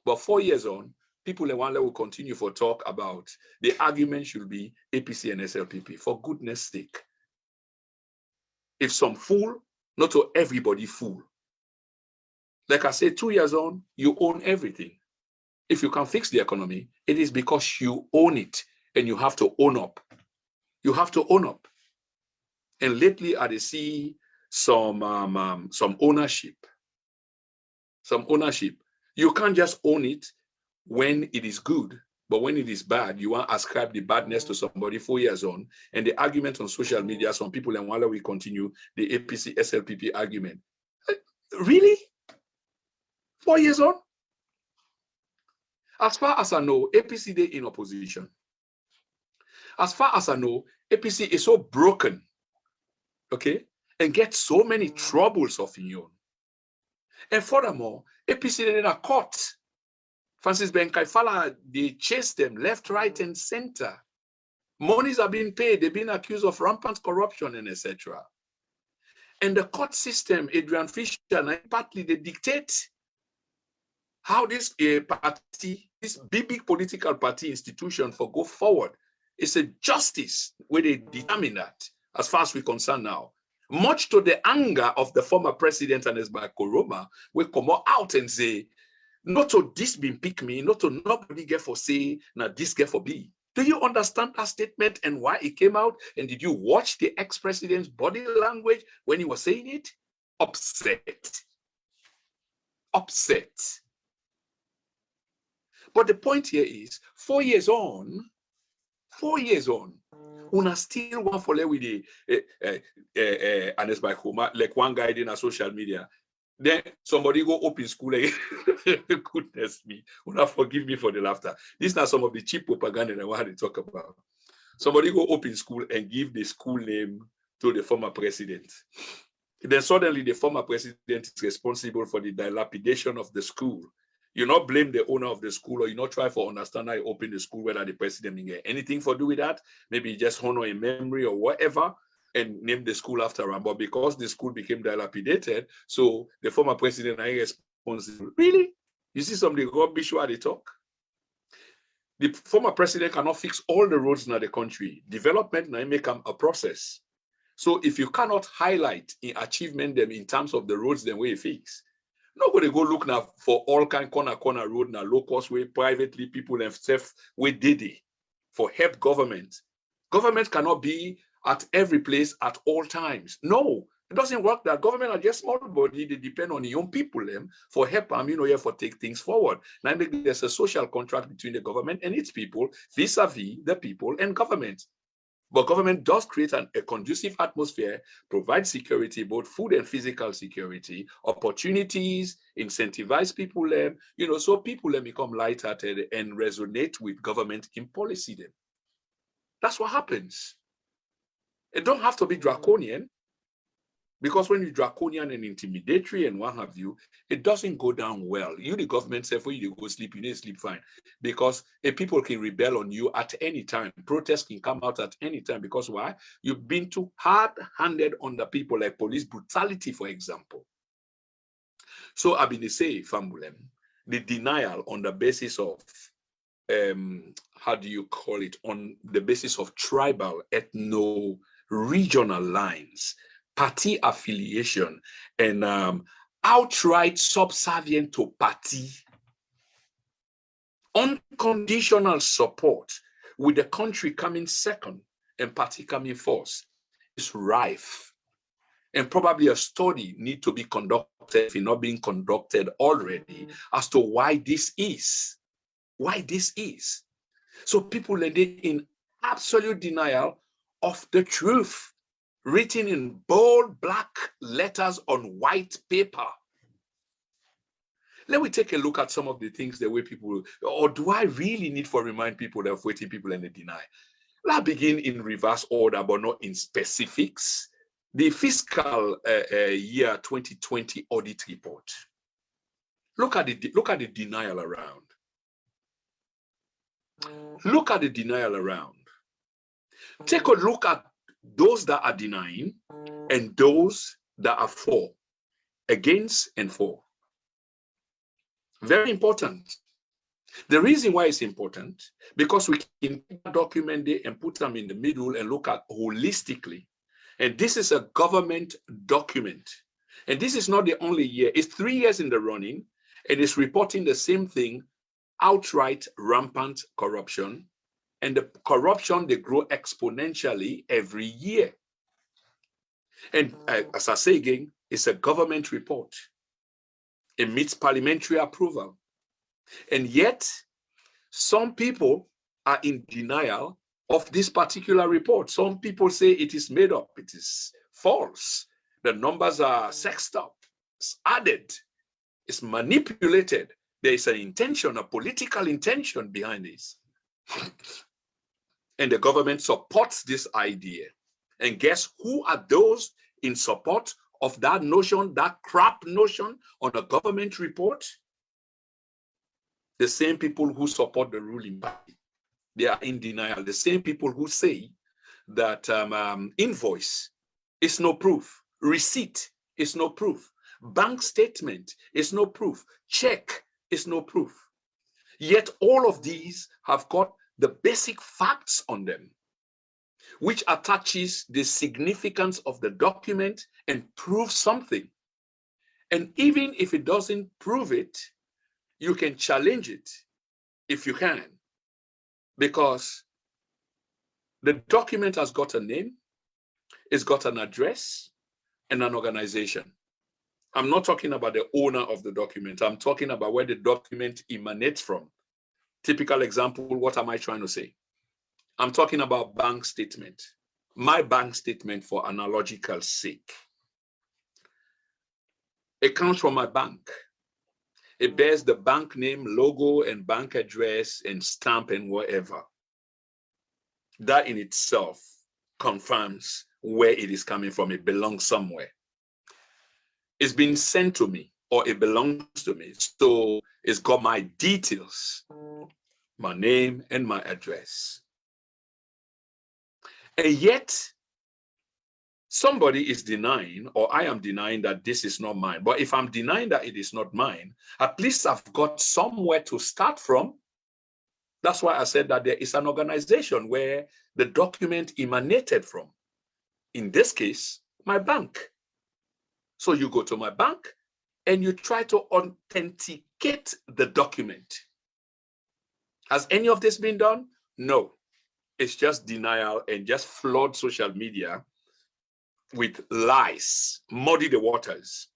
But 4 years on, people in one level will continue for talk about the argument should be APC and SLPP. For goodness sake. If some fool, not to everybody fool. Like I said, 2 years on, you own everything. If you can fix the economy, it is because you own it and you have to own up. You have to own up. And lately, I see some ownership. Some ownership. You can't just own it when it is good, but when it is bad, you want to ascribe the badness to somebody 4 years on. And the argument on social media, some people, and while we continue the APC SLPP argument. Really? 4 years on? As far as I know, APC they in opposition. As far as I know, APC is so broken, okay, and gets so many troubles of your own. And furthermore, APC they are caught. Francis Ben Kaifala, they chase them left, right, and center. Monies are being paid. They've been accused of rampant corruption and etc. And the court system, Adrian Fisher, and partly they dictate how this party, this big political party institution for go forward. It's a justice where they determine that, as far as we're concerned now. Much to the anger of the former president and his by Koroma, we come out and say, not to this being pick me, not to nobody get for say, now this get for be. Do you understand that statement and why it came out? And did you watch the ex-president's body language when he was saying it? Upset. Upset. But the point here is, 4 years on, una still want for with the and it's by Homa, like one guy in a social media. Then somebody go open school again. Goodness me, una forgive me for the laughter. These are some of the cheap propaganda I want to talk about. Somebody go open school and give the school name to the former president. Then suddenly the former president is responsible for the dilapidation of the school. You not blame the owner of the school, or you not try for understand how you open the school, whether the president didn't get anything for do with that. Maybe just honor a memory or whatever and name the school after him. But because the school became dilapidated, so the former president is responsible. Really? You see some of the rubbish where they talk? The former president cannot fix all the roads in the country. Development now make them a process. So if you cannot highlight in achievement them in terms of the roads, then we fix. Nobody go look now for all kind corner road now low cost way privately people themselves with Didi for help government. Government cannot be at every place at all times. No, it doesn't work that. Government are just small body. They depend on young people them for help them, here for take things forward. Now there's a social contract between the government and its people vis-a-vis the people and government. But government does create a conducive atmosphere, provide security, both food and physical security, opportunities, incentivize people, so people become lighthearted and resonate with government in policy. Then. That's what happens. It don't have to be draconian, because when you're draconian and intimidatory and what have you, it doesn't go down well. You, the government, say, when you go sleep, you need to sleep fine. Because people can rebel on you at any time. Protests can come out at any time. Because why? You've been too hard-handed on the people, like police brutality, for example. So I've been saying, Fambulem, the denial on the basis of, how do you call it? On the basis of tribal, ethno-regional lines, party affiliation, and outright subservient to party, unconditional support with the country coming second and party coming first is rife. And probably a study need to be conducted, if it's not being conducted already, as to why this is. Why this is. So people are in absolute denial of the truth, written in bold black letters on white paper. Let me take a look at some of the things the way people, or do I really need to remind people of waiting people and they deny? Let's begin in reverse order, but not in specifics. The fiscal year 2020 audit report. Look at the denial around. Look at the denial around. Take a look at those that are denying and those that are for, against and for. Very important. The reason why it's important, because we can document it and put them in the middle and look at holistically. And this is a government document. And this is not the only year. It's 3 years in the running, and it's reporting the same thing, outright rampant corruption. And the corruption, they grow exponentially every year. And as I say again, it's a government report. It meets parliamentary approval. And yet, some people are in denial of this particular report. Some people say it is made up, it is false. The numbers are sexed up, it's added, it's manipulated. There is an intention, a political intention behind this. And the government supports this idea. And guess who are those in support of that notion, that crap notion on a government report? The same people who support the ruling party. They are in denial. The same people who say that invoice is no proof, receipt is no proof, bank statement is no proof, check is no proof. Yet all of these have got the basic facts on them, which attaches the significance of the document and proves something. And even if it doesn't prove it, you can challenge it if you can, because the document has got a name, it's got an address and an organization. I'm not talking about the owner of the document. I'm talking about where the document emanates from. Typical example, what am I trying to say? I'm talking about bank statement. My bank statement, for analogical sake. It comes from my bank. It bears the bank name, logo, and bank address, and stamp, and whatever. That in itself confirms where it is coming from. It belongs somewhere. It's been sent to me, or it belongs to me. So it's got my details, my name, and my address. And yet, somebody is denying, or I am denying, that this is not mine. But if I'm denying that it is not mine, at least I've got somewhere to start from. That's why I said that there is an organization where the document emanated from. In this case, my bank. So you go to my bank and you try to authenticate the document. Has any of this been done? No. It's just denial and just flood social media with lies, muddy the waters.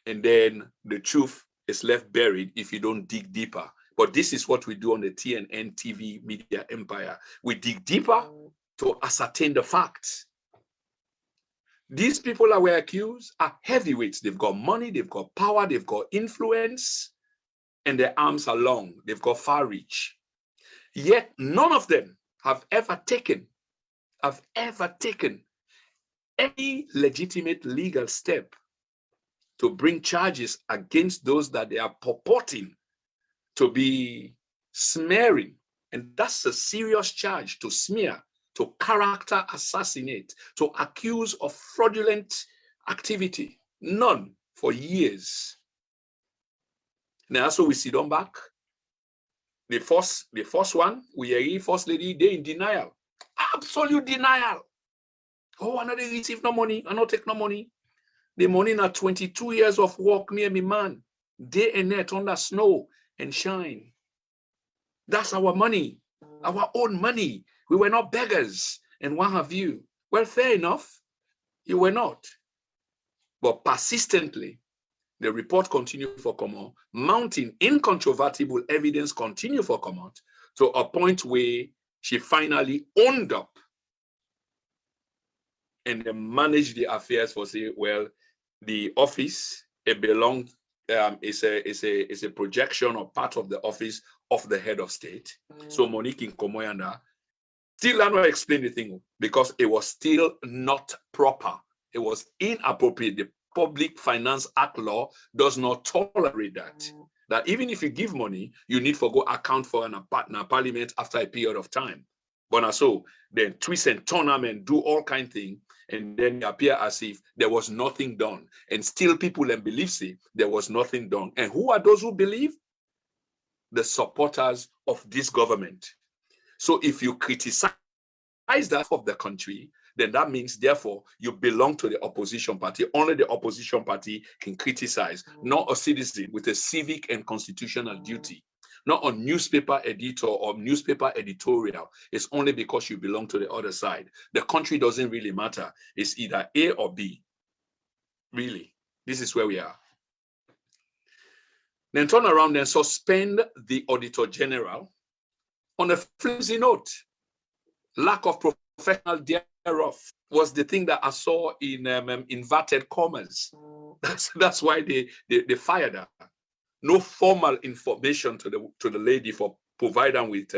And then the truth is left buried if you don't dig deeper. But this is what we do on the TNN TV media empire. We dig deeper to ascertain the facts. These people that were accused are heavyweights. They've got money, they've got power, they've got influence, and their arms are long. They've got far reach. Yet none of them have ever taken any legitimate legal step to bring charges against those that they are purporting to be smearing. And that's a serious charge, to smear, to character assassinate, to accuse of fraudulent activity. None for years. Now, so we sit on back. The first one, we hear first lady, they in denial. Absolute denial. Oh, I know they receive no money, I not take no money. The money na 22 years of work, me and me man, day and night under snow and shine. That's our money, our own money. We were not beggars, and what have you? Well, fair enough. You were not. But persistently, the report continued for comment, mounting incontrovertible evidence continue for comment to a point where she finally owned up and then managed the affairs for say, well, the office, it belonged, is a projection or part of the office of the head of state. So Monique Nkomoyanda still I not explain the thing because it was still not proper. It was inappropriate. The Public Finance Act law does not tolerate that. That even if you give money, you need to go account for an partner parliament after a period of time. But so then twist and turn them and do all kind of things, and then appear as if there was nothing done. And still people and believe say there was nothing done. And who are those who believe? The supporters of this government. So if you criticize that of the country, then that means, therefore, you belong to the opposition party. Only the opposition party can criticize, not a citizen with a civic and constitutional duty, not a newspaper editor or newspaper editorial. It's only because you belong to the other side. The country doesn't really matter. It's either A or B. Really, this is where we are. Then turn around and suspend the Auditor General on a flimsy note. Lack of professional thereof was the thing that I saw in inverted commas. That's why they fired her. No formal information to the lady for providing with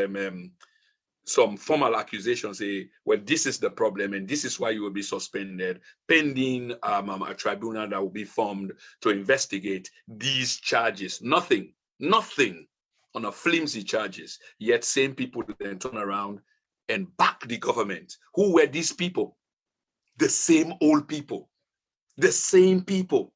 some formal accusations. Say, well, this is the problem, and this is why you will be suspended, pending a tribunal that will be formed to investigate these charges. Nothing on a flimsy charges. Yet same people then turn around and back the government. Who were these people? The same old people, the same people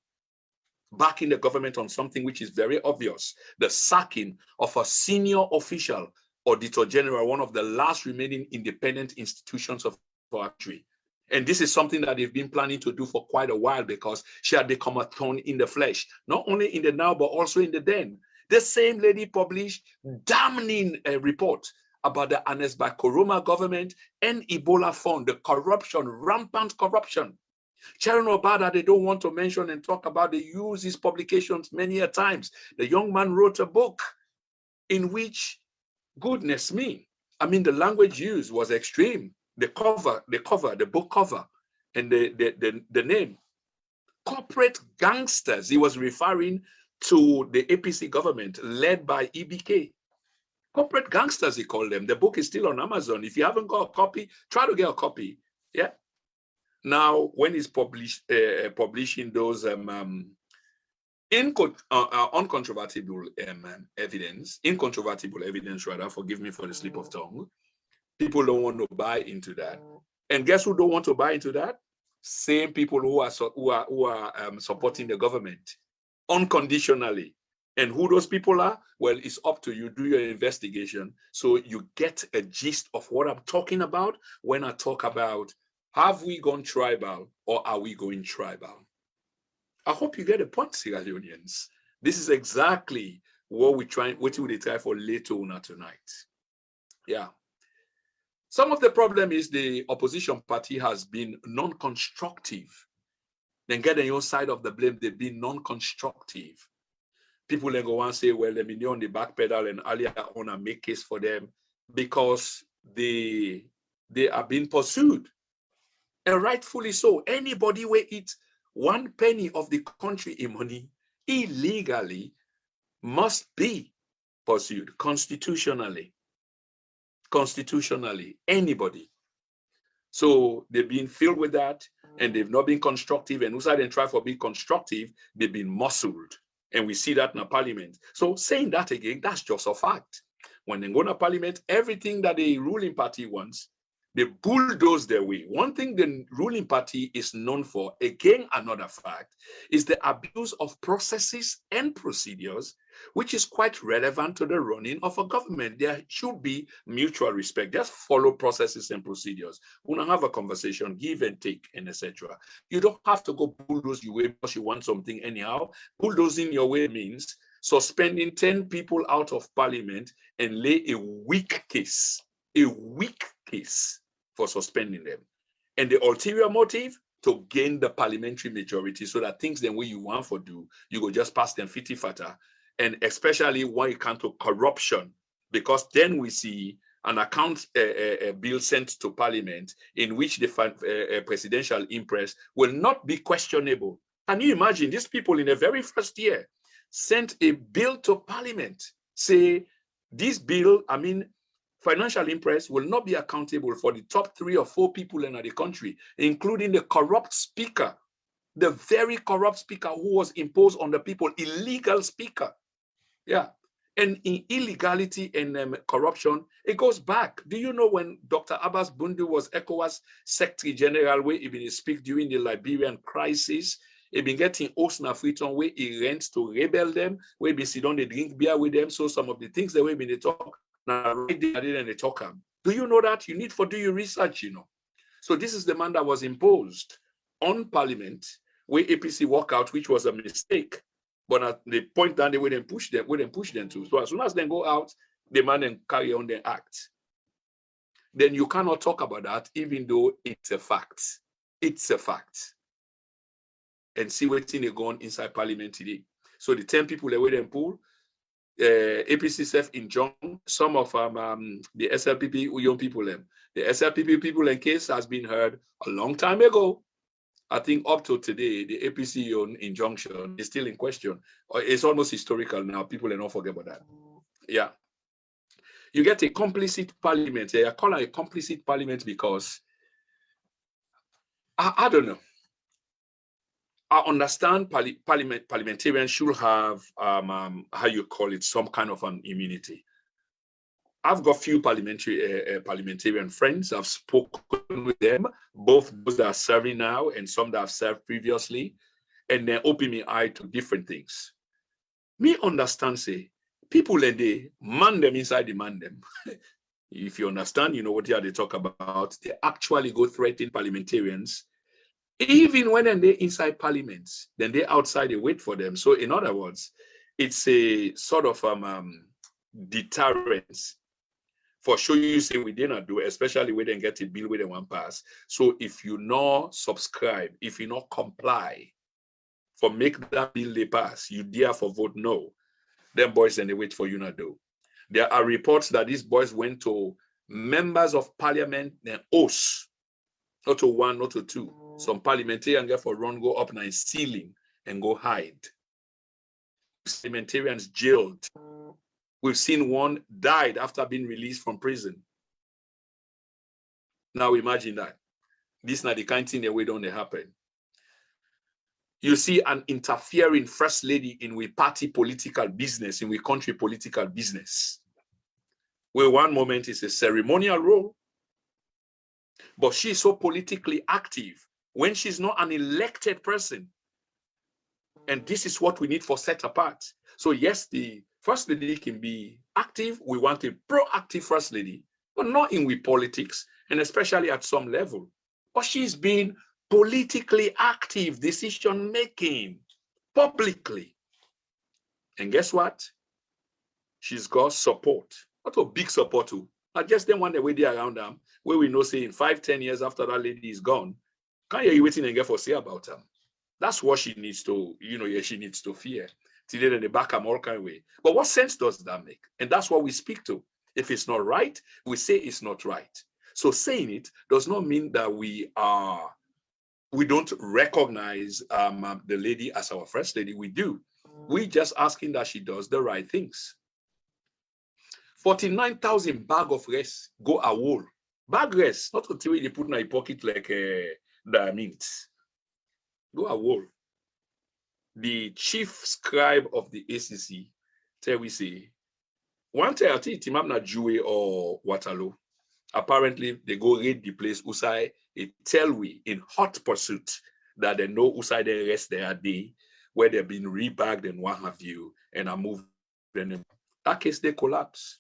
backing the government on something which is very obvious, the sacking of a senior official, Auditor General, one of the last remaining independent institutions of our country. And this is something that they've been planning to do for quite a while because she had become a thorn in the flesh, not only in the now, but also in the then. The same lady published damning a report about the Anes by Koroma government and Ebola fund, the corruption, rampant corruption. Sharon Obada, they don't want to mention and talk about, they use his publications many a times. The young man wrote a book in which, goodness me, I mean, the language used was extreme. The book cover, and the name, corporate gangsters. He was referring to the APC government led by EBK. Corporate gangsters, he called them. The book is still on Amazon. If you haven't got a copy, try to get a copy. Yeah. Now, when he's publishing those incontrovertible evidence, rather, forgive me for the slip of tongue, people don't want to buy into that. And guess who don't want to buy into that? Same people who are supporting the government unconditionally. And who those people are? Well, it's up to you. Do your investigation so you get a gist of what I'm talking about when I talk about, have we gone tribal or are we going tribal? I hope you get a point, Sierra Leoneans. This is exactly what we try for later on tonight. Yeah. Some of the problem is the opposition party has been non-constructive. Then get on your side of the blame, they've been non-constructive. People then go and say, well, let me on the back pedal and earlier on and make case for them because they are being pursued. And rightfully so. Anybody will eat 1 penny of the country in money illegally must be pursued constitutionally. Constitutionally, anybody. So they've been filled with that and they've not been constructive. And who try for being constructive, they've been muscled. And we see that in the parliament. So saying that again, that's just a fact. When they go to parliament, everything that the ruling party wants, they bulldoze their way. One thing the ruling party is known for, again, another fact, is the abuse of processes and procedures, which is quite relevant to the running of a government. There should be mutual respect. Just follow processes and procedures. We want to have a conversation, give and take, and etc. You don't have to go bulldoze your way because you want something anyhow. Bulldozing your way means suspending 10 people out of parliament and lay a weak case for suspending them. And the ulterior motive, to gain the parliamentary majority so that things then way you want for do, you go just pass them fitty fatter. And especially when it comes to corruption, because then we see an account bill sent to parliament in which the presidential impress will not be questionable. Can you imagine these people in the very first year sent a bill to parliament, say this bill, I mean, financial impress will not be accountable for the top 3 or 4 people in the country, including the corrupt speaker, the very corrupt speaker who was imposed on the people, illegal speaker. Yeah. And in illegality and corruption, it goes back. Do you know when Dr. Abbas Bundu was ECOWAS Secretary General, where he been speak during the Liberian crisis, he been getting Osna Freeton where he rents to rebel them, where he been sit down, they drink beer with them. So some of the things that we been they talk, now right there and they talk. Do you know that? You need for do your research, you know. So this is the man that was imposed on Parliament, where APC walk out, which was a mistake. But at the point that they wouldn't push them to. So as soon as they go out, the man then carry on their act. Then you cannot talk about that, even though it's a fact. It's a fact. And see what's they go on inside Parliament today. So the 10 people that were then pull, APC self injunct some of the SLPP young people. The SLPP people in case has been heard a long time ago. I think up to today, the APC injunction is still in question. It's almost historical now. People don't forget about that. Yeah. You get a complicit parliament. I call it a complicit parliament because I don't know. I understand parliamentarians should have, how you call it, some kind of an immunity. I've got few parliamentarian friends. I've spoken with them, both those that are serving now and some that have served previously, and they're opening my eye to different things. Me understand, say, people and they man them inside the man them. If you understand, you know what they talk about. They actually go threaten parliamentarians. Even when they're inside parliament, then they're outside, they wait for them. So in other words, it's a sort of deterrence. For sure, you say we did not do, especially when they get a bill with the one pass. So if you not subscribe, if you not comply for make that bill they pass, you therefore vote no. Them boys and they wait for you not do. There are reports that these boys went to members of parliament, then oaths, not to 1, not to 2. Some parliamentarians get for run, go up in ceiling and go hide. Parliamentarians jailed. We've seen one died after being released from prison. Now imagine that. This is not the kind of thing that we don't happen. You see an interfering first lady in we party political business, in we country political business. Where one moment is a ceremonial role, but she's so politically active when she's not an elected person. And this is what we need for set apart. So yes, the First Lady can be active. We want a proactive First Lady, but not in with politics, and especially at some level. But she's been politically active, decision-making, publicly. And guess what? She's got support. Not a big support too. Not just them one the way they around them, where we know say in 5-10 years after that lady is gone, can't you waiting and get for say about them? That's what she needs to, she needs to fear. Today in the back I'm all kind of way. But what sense does that make? And that's what we speak to. If it's not right, we say it's not right. So saying it does not mean that we don't recognize the lady as our First Lady. We do. We're just asking that she does the right things. 49,000 bag of rice go a whole. Bag rice, not until they put in a pocket like the mint. Go a whole. The chief scribe of the ACC, tell we say, one time I think Timam na Juwe or Waterloo. Apparently, they go raid the place Usai. It tell we in hot pursuit that they know Usai they rest their day, where they've been rebagged and what have you, and are moved. And that case they collapse.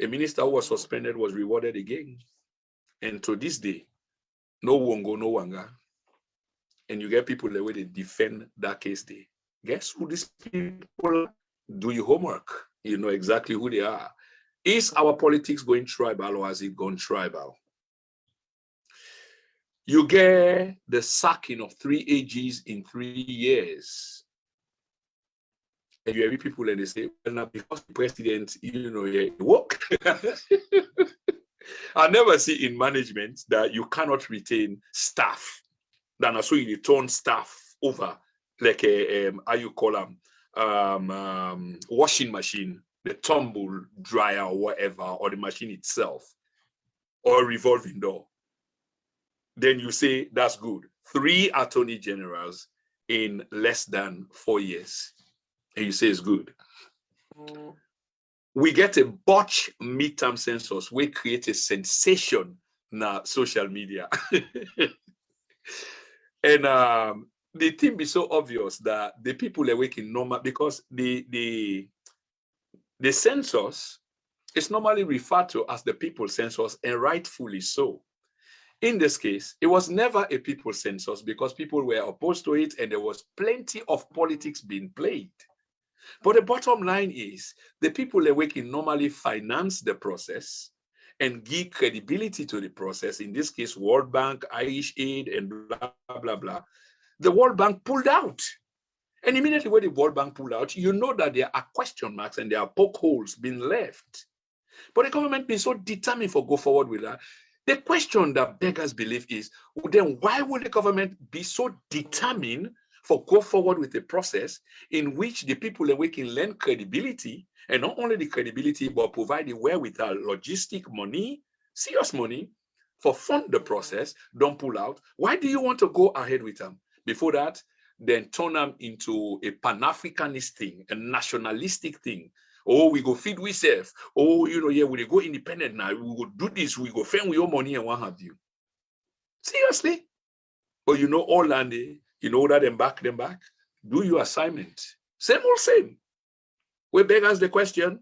A minister who was suspended was rewarded again. And to this day, no wongo, no wanga. And you get people the way they defend that case day. Guess who these people are? Do your homework. You know exactly who they are. Is our politics going tribal or has it gone tribal? You get the sacking of 3 AGs in 3 years. And you hear people and they say, well, now because the president, he woke. I never see in management that you cannot retain staff. Then so you turn staff over like a how you call them washing machine, the tumble dryer or whatever, or the machine itself, or revolving door. Then you say that's good. 3 attorney generals in less than 4 years, and you say it's good. We get a botch midterm census. We create a sensation na social media. And the thing be so obvious that the people are working normal, because the census is normally referred to as the people census, and rightfully so. In this case, it was never a people census because people were opposed to it and there was plenty of politics being played. But the bottom line is the people are working normally finance the process and give credibility to the process. In this case, World Bank, Irish Aid, and blah, blah, blah. The World Bank pulled out. And immediately when the World Bank pulled out, you know that there are question marks and there are poke holes being left. But the government being so determined for go forward with that. The question that beggars belief is, then why would the government be so determined for go forward with a process in which the people are working lend credibility, and not only the credibility, but provide the wherewithal, logistic money, serious money, for fund the process, don't pull out? Why do you want to go ahead with them? Before that, then turn them into a Pan-Africanist thing, a nationalistic thing. Oh, we go feed we self. Oh, we go independent now. We will do this. We go fend with your money and what have you. Seriously? But all Landy, that them back. Do your assignment. Same old same. We beg us the question,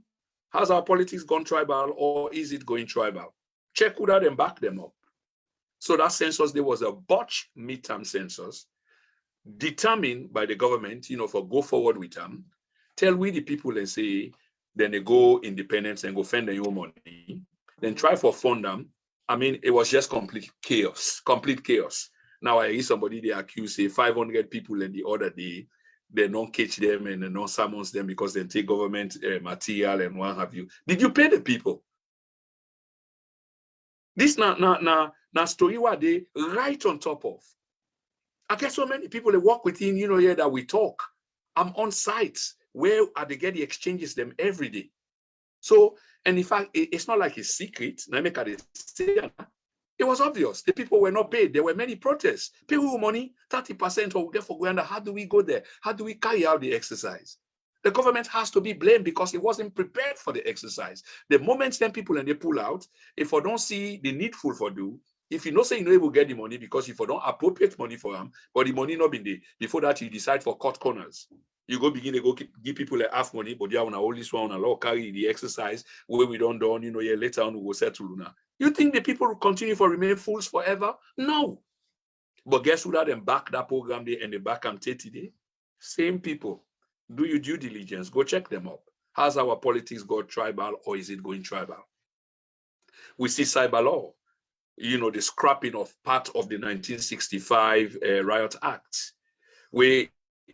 has our politics gone tribal or is it going tribal? Check who that and back them up. So that census, there was a botch midterm census determined by the government, for go forward with them. Tell we the people and say, then they go independence and go fend their own money, then try for fund them. I mean, it was just complete chaos. Now I hear somebody they accuse, say 500 people in the other day, they don't catch them and they don't summons them because they take government material and what have you. Did you pay the people? This na story what they right on top of. I get so many people that work within, here that we talk. I'm on sites where they get the exchanges them every day. So, and in fact, it's not like it's secret. It was obvious. The people were not paid. There were many protests. People with money, 30% or therefore go under. How do we go there? How do we carry out the exercise? The government has to be blamed because it wasn't prepared for the exercise. The moment then people and they pull out, if I don't see the needful for do, if you say you know you will get the money because if you don't appropriate money for them, but the money not been there, before that you decide for cut corners. You go begin to go give people like half money, but they are on all this one, allow carry the exercise where we don't done, later on we will settle now. You think the people will continue to remain fools forever? No. But guess who that them back that program day and they back them 30 days? Same people. Do your due diligence. Go check them up. Has our politics got tribal or is it going tribal? We see cyber law. The scrapping of part of the 1965 Riot Act, where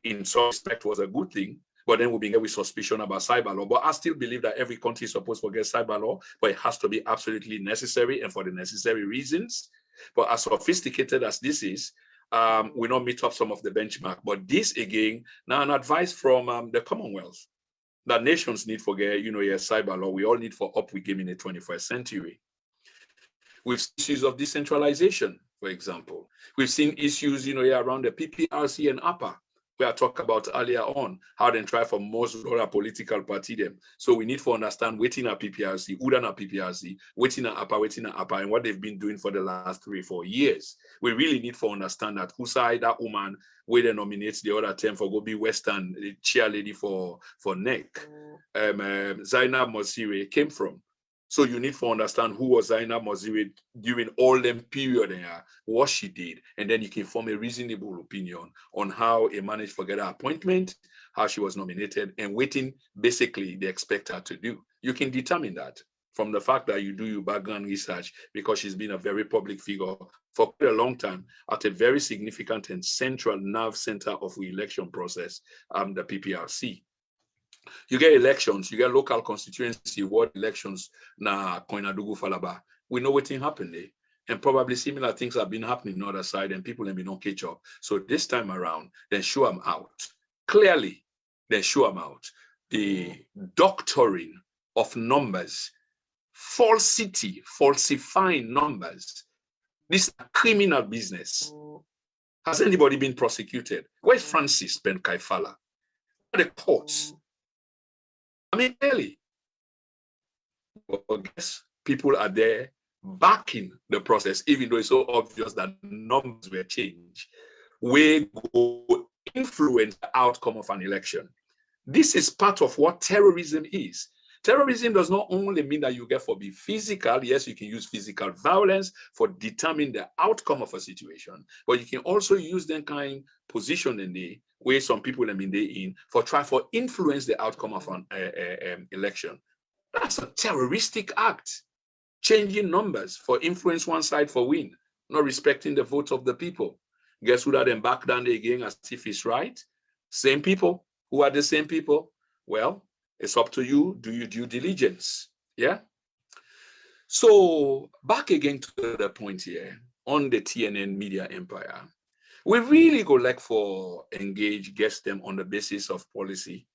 in some respect was a good thing, but then we begin with suspicion about cyber law. But I still believe that every country is supposed to get cyber law, but it has to be absolutely necessary and for the necessary reasons. But as sophisticated as this is, we not meet up some of the benchmark. But this again, now an advice from the Commonwealth that nations need for get, cyber law. We all need for up we game in the 21st century. We've seen issues of decentralization, for example. We've seen issues, around the PPRC and APA, where I talked about earlier on, how they try for most other political party them. So we need to understand waiting at PPRC, who done at PPRC, waiting at APA, and what they've been doing for the last 3-4 years. We really need to understand that who side that woman, where they nominate the other term for go be Western chair lady for NEC, Zainab Mosire came from. So you need to understand who was Zainab Mosire during all them period there, what she did, and then you can form a reasonable opinion on how a managed to get her appointment, how she was nominated, and waiting basically they expect her to do. You can determine that from the fact that you do your background research, because she's been a very public figure for quite a long time at a very significant and central nerve center of the election process, the PPRC. You get elections, you get local constituency ward elections na Koinadugu Falaba. We know what happened there. And probably similar things have been happening on the other side, and people have been on catch up. So this time around, then show them out. Clearly, then show them out. The doctoring of numbers, falsity, falsifying numbers. This is a criminal business. Has anybody been prosecuted? Where's Francis Ben Kaifala? Where are the courts? I mean, clearly, I guess people are there backing the process, even though it's so obvious that numbers were changed. We go influence the outcome of an election. This is part of what terrorism is. Terrorism does not only mean that you get for be physical. Yes, you can use physical violence for determining the outcome of a situation, but you can also use that kind of position in the way some people have been there in for try for influence the outcome of an election. That's a terroristic act. Changing numbers for influence one side for win, not respecting the vote of the people. Guess who that then back down again as if it's right? Same people. Who are the same people? Well, it's up to you. Do your due diligence. Yeah. So back again to the point here on the TNN media empire. We really go like for engage, guess them on the basis of policy,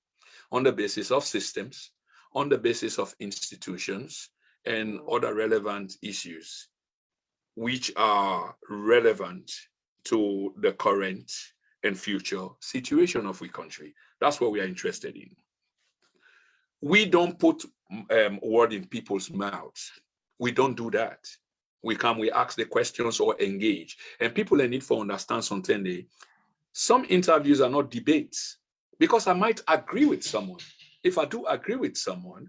on the basis of systems, on the basis of institutions, and other relevant issues which are relevant to the current and future situation of the country. That's what we are interested in. We don't put word in people's mouths. We don't do that. We come, we ask the questions or engage. And people need to understand something. Some interviews are not debates, because I might agree with someone. If I do agree with someone,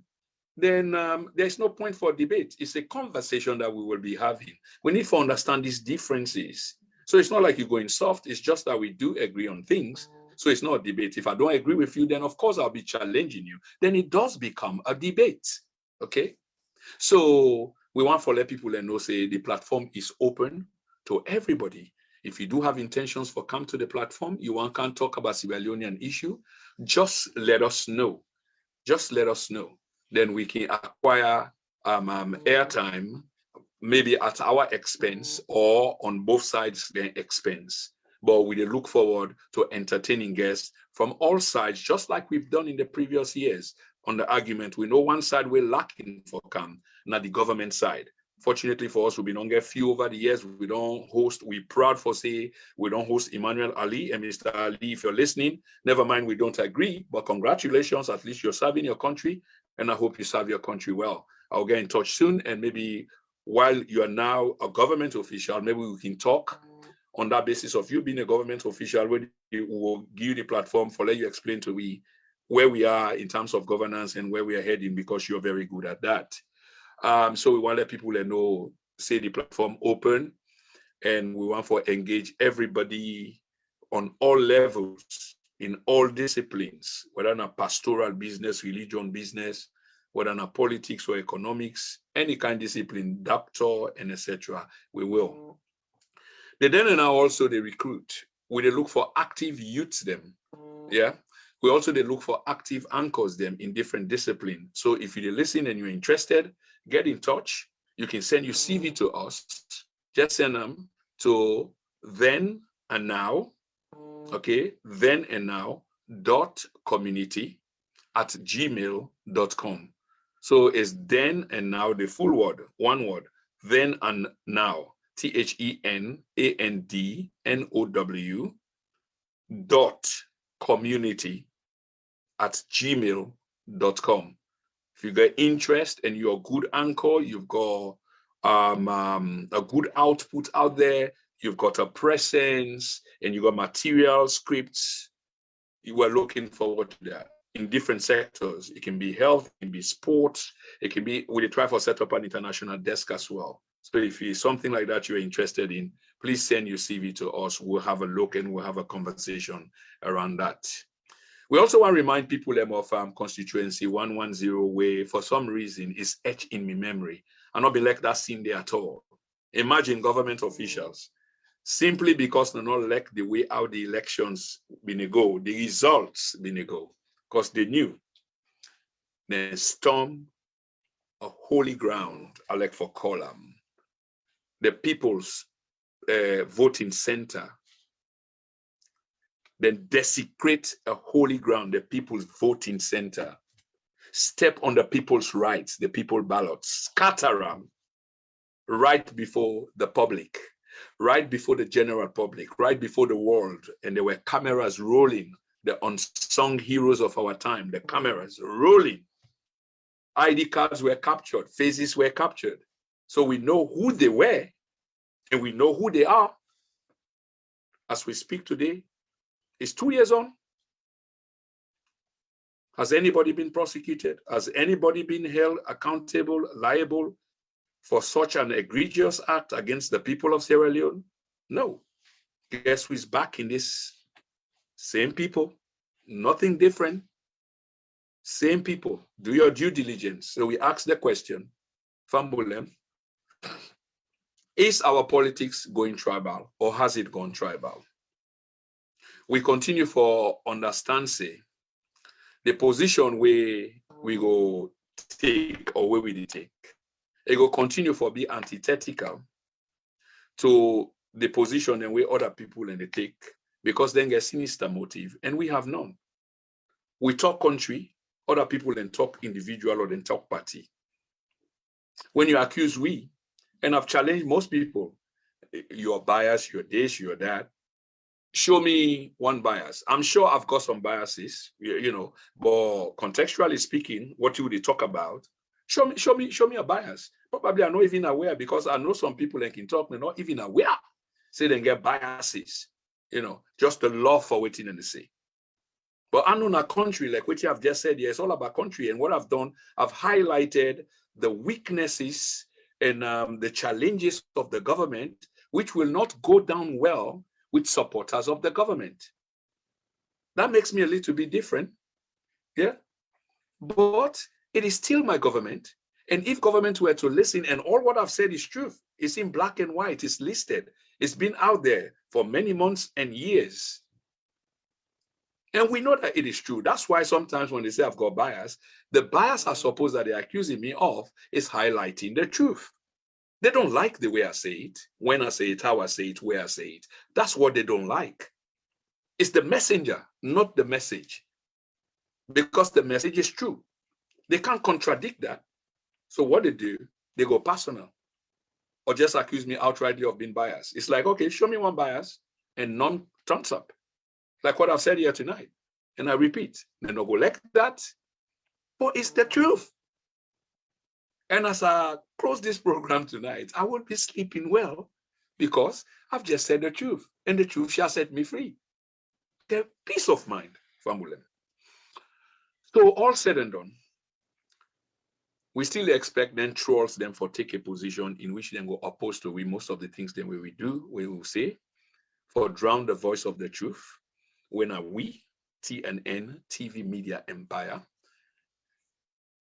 then there's no point for debate. It's a conversation that we will be having. We need to understand these differences. So it's not like you're going soft. It's just that we do agree on things. So it's not a debate. If I don't agree with you, then of course I'll be challenging you. Then it does become a debate. Okay? So we want to let people know, say the platform is open to everybody. If you do have intentions for come to the platform, you want can talk about Sierra Leonean issue, just let us know. Just let us know. Then we can acquire airtime, maybe at our expense or on both sides their expense. But we look forward to entertaining guests from all sides, just like we've done in the previous years. On the argument, we know one side we're lacking for come, not the government side. Fortunately for us, we've been on a few over the years. We don't host, we proud for say, we don't host Emmanuel Ali. And Mr. Ali, if you're listening, never mind, we don't agree, but congratulations, at least you're serving your country. And I hope you serve your country well. I'll get in touch soon. And maybe while you are now a government official, maybe we can talk on that basis of you being a government official, where we will give you the platform for let you explain to me where we are in terms of governance and where we are heading, because you're very good at that. So we want to let people know, say the platform open, and we want to engage everybody on all levels, in all disciplines, whether in a pastoral business, religion business, whether in a politics or economics, any kind of discipline, doctor, and etc. We will. They then now also they recruit. They look for active youths them. Yeah. We also they look for active anchors them in different disciplines. So if you listen and you're interested, get in touch. You can send your CV to us. Just send them to then and now. Okay, then and now .community@gmail.com. So it's then and now, the full word, one word, then and now, THENANDNOW.community@gmail.com. If you get interest and you're a good anchor, you've got a good output out there, you've got a presence, and you got material, scripts, you are looking forward to that in different sectors. It can be health, it can be sports, it can be, we try for set up an international desk as well. So if it's something like that you're interested in, please send your CV to us. We'll have a look and we'll have a conversation around that. We also want to remind people of constituency 110, where for some reason is etched in my memory. And not be like that scene there at all. Imagine government officials, simply because they not like the way how the elections been go, the results been go, because they knew they storm a holy ground, I like for column, the people's voting center, then desecrate a holy ground, the people's voting center, step on the people's rights, the people ballots, scatter them right before the public, right before the general public, right before the world. And there were cameras rolling, the unsung heroes of our time, the cameras rolling. ID cards were captured, faces were captured. So we know who they were and we know who they are. As we speak today, it's 2 years on. Has anybody been prosecuted? Has anybody been held accountable, liable for such an egregious act against the people of Sierra Leone? No. Guess who's back in this? Same people, nothing different. Same people. Do your due diligence. So we ask the question, Fambulem, is our politics going tribal or has it gone tribal? We continue for understand, say, the position where we go take or where we take. It will continue for be antithetical to the position and where other people and they take, because then get sinister motive, and we have none. We talk country, other people then talk individual or then talk party. When you accuse we, and I've challenged most people, you're biased, you're this, you're that. Show me one bias. I'm sure I've got some biases, you know, but contextually speaking, what you would talk about, show me a bias. Probably I'm not even aware, because I know some people that can talk, they're not even aware. Say they get biases, you know, just the love for waiting and the say. But I know in a country, like what you have just said, yeah, it's all about country. And what I've done, I've highlighted the weaknesses and the challenges of the government, which will not go down well with supporters of the government. That makes me a little bit different, yeah? But it is still my government. And if government were to listen, and all what I've said is truth, it's in black and white, it's listed, it's been out there for many months and years. And we know that it is true. That's why sometimes when they say I've got bias, the bias I suppose that they're accusing me of is highlighting the truth. They don't like the way I say it, when I say it, how I say it, where I say it. That's what they don't like. It's the messenger, not the message. Because the message is true. They can't contradict that. So what they do, they go personal. Or just accuse me outrightly of being biased. It's like, okay, show me one bias and none turns up. Like what I've said here tonight. And I repeat, they don't go like that, but it's the truth. And as I close this program tonight, I won't be sleeping well because I've just said the truth, and the truth shall set me free. The peace of mind, Famulem. So all said and done, we still expect then trolls them for take a position in which then go opposed to we most of the things then we do, we will say, for drown the voice of the truth. When are we, TNN, TV media empire,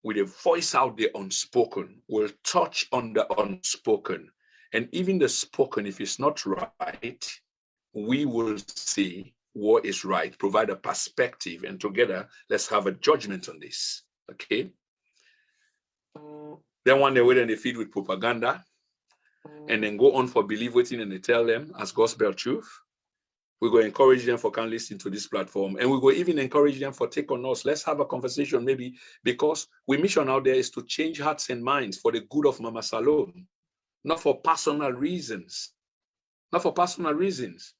with a voice out the unspoken, will touch on the unspoken. And even the spoken, if it's not right, we will see what is right, provide a perspective, and together, let's have a judgment on this, okay? Then one day, wait and they feed with propaganda, and then go on for believe waiting and they tell them as gospel truth. We go encourage them for can listen to this platform, and we go even encourage them for take on us. Let's have a conversation, maybe, because we mission out there is to change hearts and minds for the good of Mama Salome, not for personal reasons. Not for personal reasons.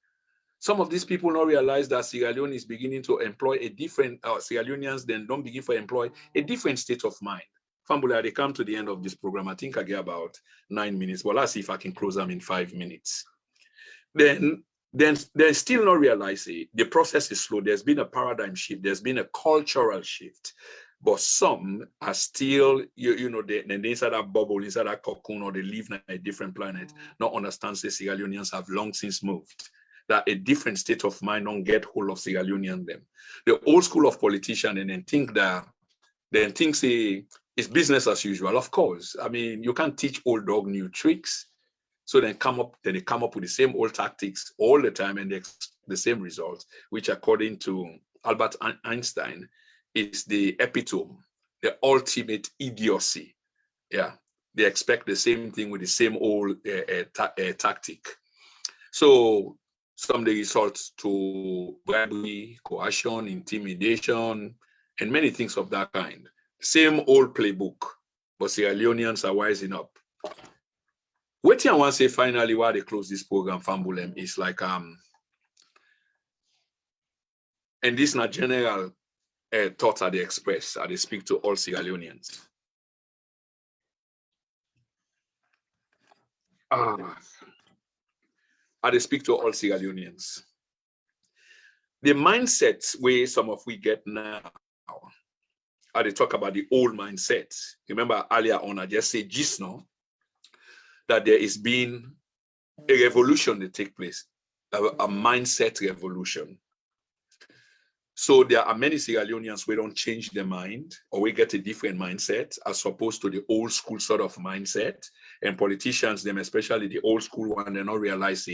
Some of these people don't realize that Sierra Leone is beginning to employ a different, Sierra Leoneans then don't begin to employ a different state of mind. Fambula, they come to the end of this program. I think I get about 9 minutes. Well, let's see if I can close them in 5 minutes. Then they still not realize it. The process is slow. There's been a paradigm shift. There's been a cultural shift. But some are still, you know, they're inside that bubble, inside that cocoon, or they live on a different planet, not understand that Sierra Leoneans have long since moved. that a different state of mind don't get hold of Sierra Leonean them. The old school of politician and then think say it's business as usual. Of course, I mean, you can't teach old dog new tricks. So then they come up with the same old tactics all the time and the same results, which according to Albert Einstein is the epitome, the ultimate idiocy. Yeah, they expect the same thing with the same old tactic. So some of the results to bribery, coercion, intimidation, and many things of that kind. Same old playbook, but Sierra Leoneans are wising up. What I want to say finally while they close this program, Fambulem, is like, and this is not general thoughts that they express, they speak to all Sierra Leoneans. They speak to all Sierra Leoneans. The mindset where some of we get now, they talk about the old mindset. Remember earlier on, I just said just now that there is been a revolution that take place, a mindset revolution. So there are many Sierra Leoneans who don't change their mind or we get a different mindset as opposed to the old school sort of mindset. And politicians, them especially the old school one, they don't realize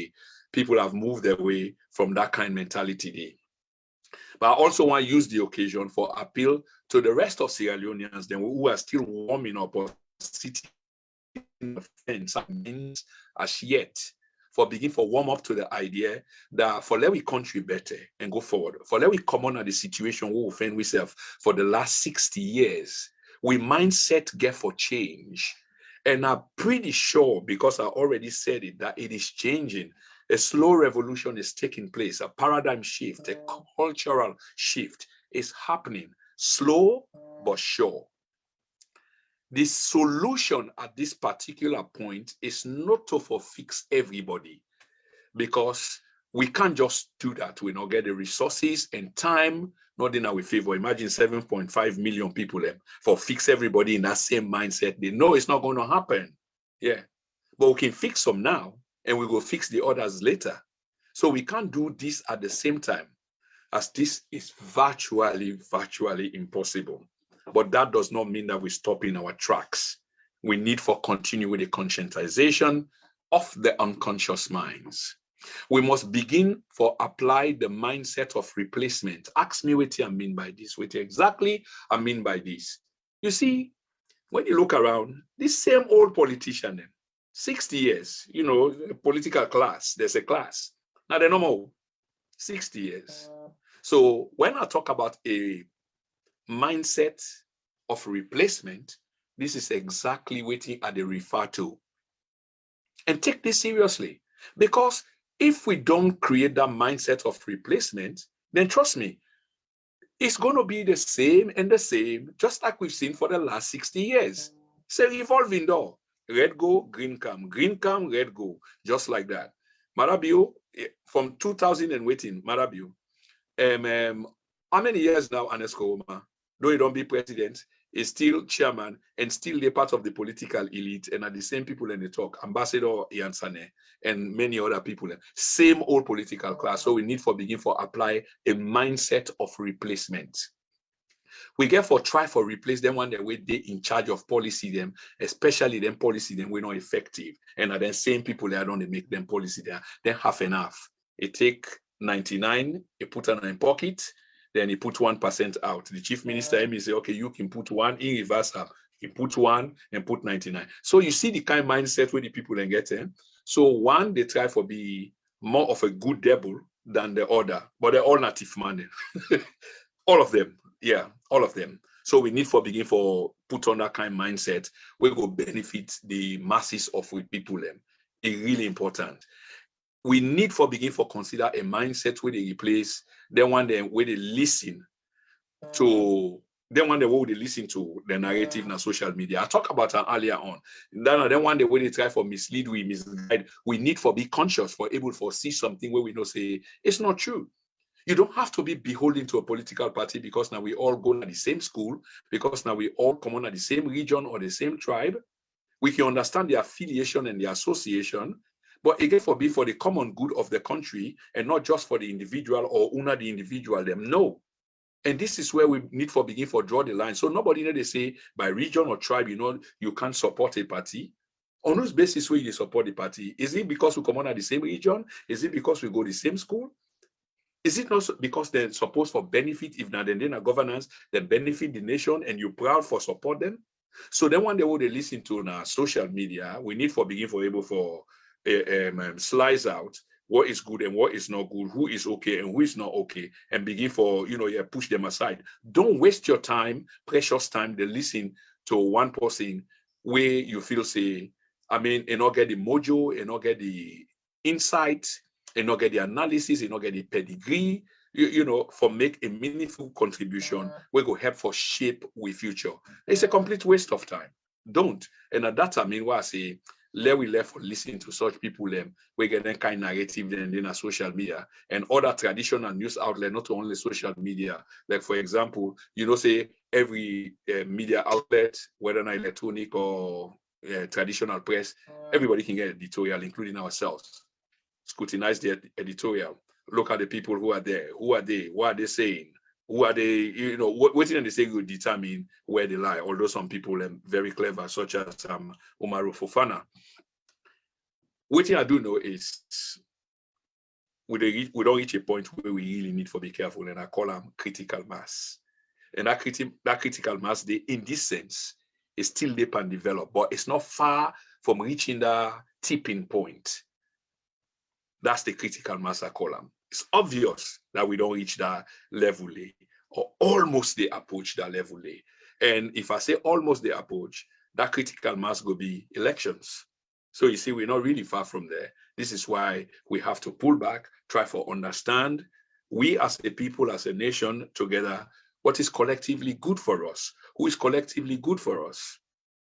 people have moved away from that kind of mentality there. But I also want to use the occasion for appeal to the rest of Sierra Leoneans them who are still warming up or sitting on the fence as yet, for begin for warm up to the idea that for let we country better and go forward, for let we come on at the situation we find ourselves for the last 60 years, we mindset get for change. And I'm pretty sure, because I already said it, that it is changing. A slow revolution is taking place, a paradigm shift, a cultural shift is happening, slow but sure. The solution at this particular point is not to fix everybody, because we can't just do that. We don't get the resources and time, not in our favor. Imagine 7.5 million people for fix everybody in that same mindset. They know it's not going to happen. Yeah, but we can fix some now and we will fix the others later. So we can't do this at the same time, as this is virtually impossible. But that does not mean that we stop in our tracks. We need to continue with the conscientization of the unconscious minds. We must begin to apply the mindset of replacement. Ask me what I mean by this. What exactly I mean by this. You see, when you look around, this same old politician, 60 years, you know, political class, there's a class. Now they're no more 60 years. So when I talk about a mindset of replacement, this is exactly what they refer to. And take this seriously, because if we don't create that mindset of replacement, then trust me, it's going to be the same and the same, just like we've seen for the last 60 years. It's a revolving door. Red go, green come, red go, just like that. Marabio, from 2000 and waiting, Marabio, how many years now, Anesco Oma, though he don't be president, is still chairman and still the part of the political elite, and are the same people in the talk, Ambassador Yansane and many other people, same old political class. So we need for begin for apply a mindset of replacement. We get for try for replace them when they in charge of policy them, especially them policy them we're not effective. And are then same people that don't make them policy there, then half and half. It take 99, you put in a pocket, then he put 1% out. The chief minister may say, okay, you can put one in reverse up. He put one and put 99. So you see the kind of mindset where the people then get in. So one, they try for be more of a good devil than the other, but they're all native money. All of them. Yeah, all of them. So we need for begin for put on that kind of mindset we will benefit the masses of people. It's really important. We need for begin for consider a mindset where they replace then one day where they listen to then one day where they listen to the narrative in social media. I talked about that earlier on. Then one day where they try for mislead, we misguide. We need for be conscious for able for see something where we know say it's not true. You don't have to be beholden to a political party because now we all go to the same school, because now we all come on at the same region or the same tribe. We can understand the affiliation and the association, But again, for the common good of the country and not just for the individual or una the individual them. No. And this is where we need for begin for draw the line. So nobody need to say by region or tribe, you can't support a party. On whose basis will you support the party? Is it because we come on at the same region? Is it because we go the same school? Is it not because they're supposed for benefit, if not then a governance, they benefit the nation and you're proud for support them? So then one day when they listen to on social media, we need for begin for able for slice out what is good and what is not good, who is okay and who is not okay, and begin for, push them aside. Don't waste your time, precious time, to listen to one person where you feel say, and not get the mojo, and not get the insight, and not get the analysis, and not get the pedigree, for make a meaningful contribution, we go help for shape with future. It's a complete waste of time. Don't. And at that time, what I say, we left for listening to such people, we get that kind of narrative then on social media and other traditional news outlet, not only social media. Like for example, say every media outlet, whether not electronic or traditional press, everybody can get editorial, including ourselves. Scrutinize the editorial. Look at the people who are there. Who are they? What are they saying? Who are they? What did they say will determine where they lie? Although some people are very clever, such as Umaru Fofana. What I do know is we don't reach a point where we really need to be careful, and I call them critical mass. And that critical mass, in this sense, is still deep and developed, but it's not far from reaching the tipping point. That's the critical mass I call them. It's obvious that we don't reach that level, or almost the approach that level. And if I say almost the approach, that critical mass will be elections. So you see, we're not really far from there. This is why we have to pull back, try to understand, we as a people, as a nation together, what is collectively good for us? Who is collectively good for us?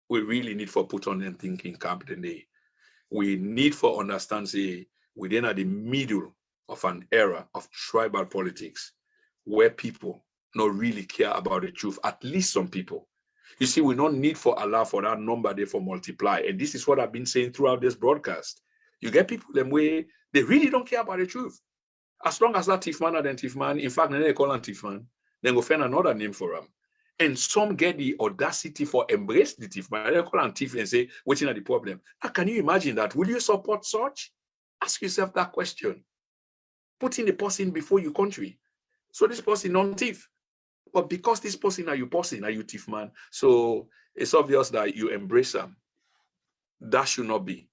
We really need for put on and thinking camp today. We need for understand, say, we're then at the middle of an era of tribal politics where people not really care about the truth, at least some people. You see, we don't need for allow for that number there for multiply. And this is what I've been saying throughout this broadcast. You get people them way, they really don't care about the truth. As long as that thief man or then thief man, in fact, they call him thief man, then go find another name for him. And some get the audacity for embrace the thief man. They call him thief and say, what's the problem? Now, can you imagine that? Will you support such? Ask yourself that question. Putting the person before your country. So this person non-thief. But because this person are you thief man. So it's obvious that you embrace them. That should not be.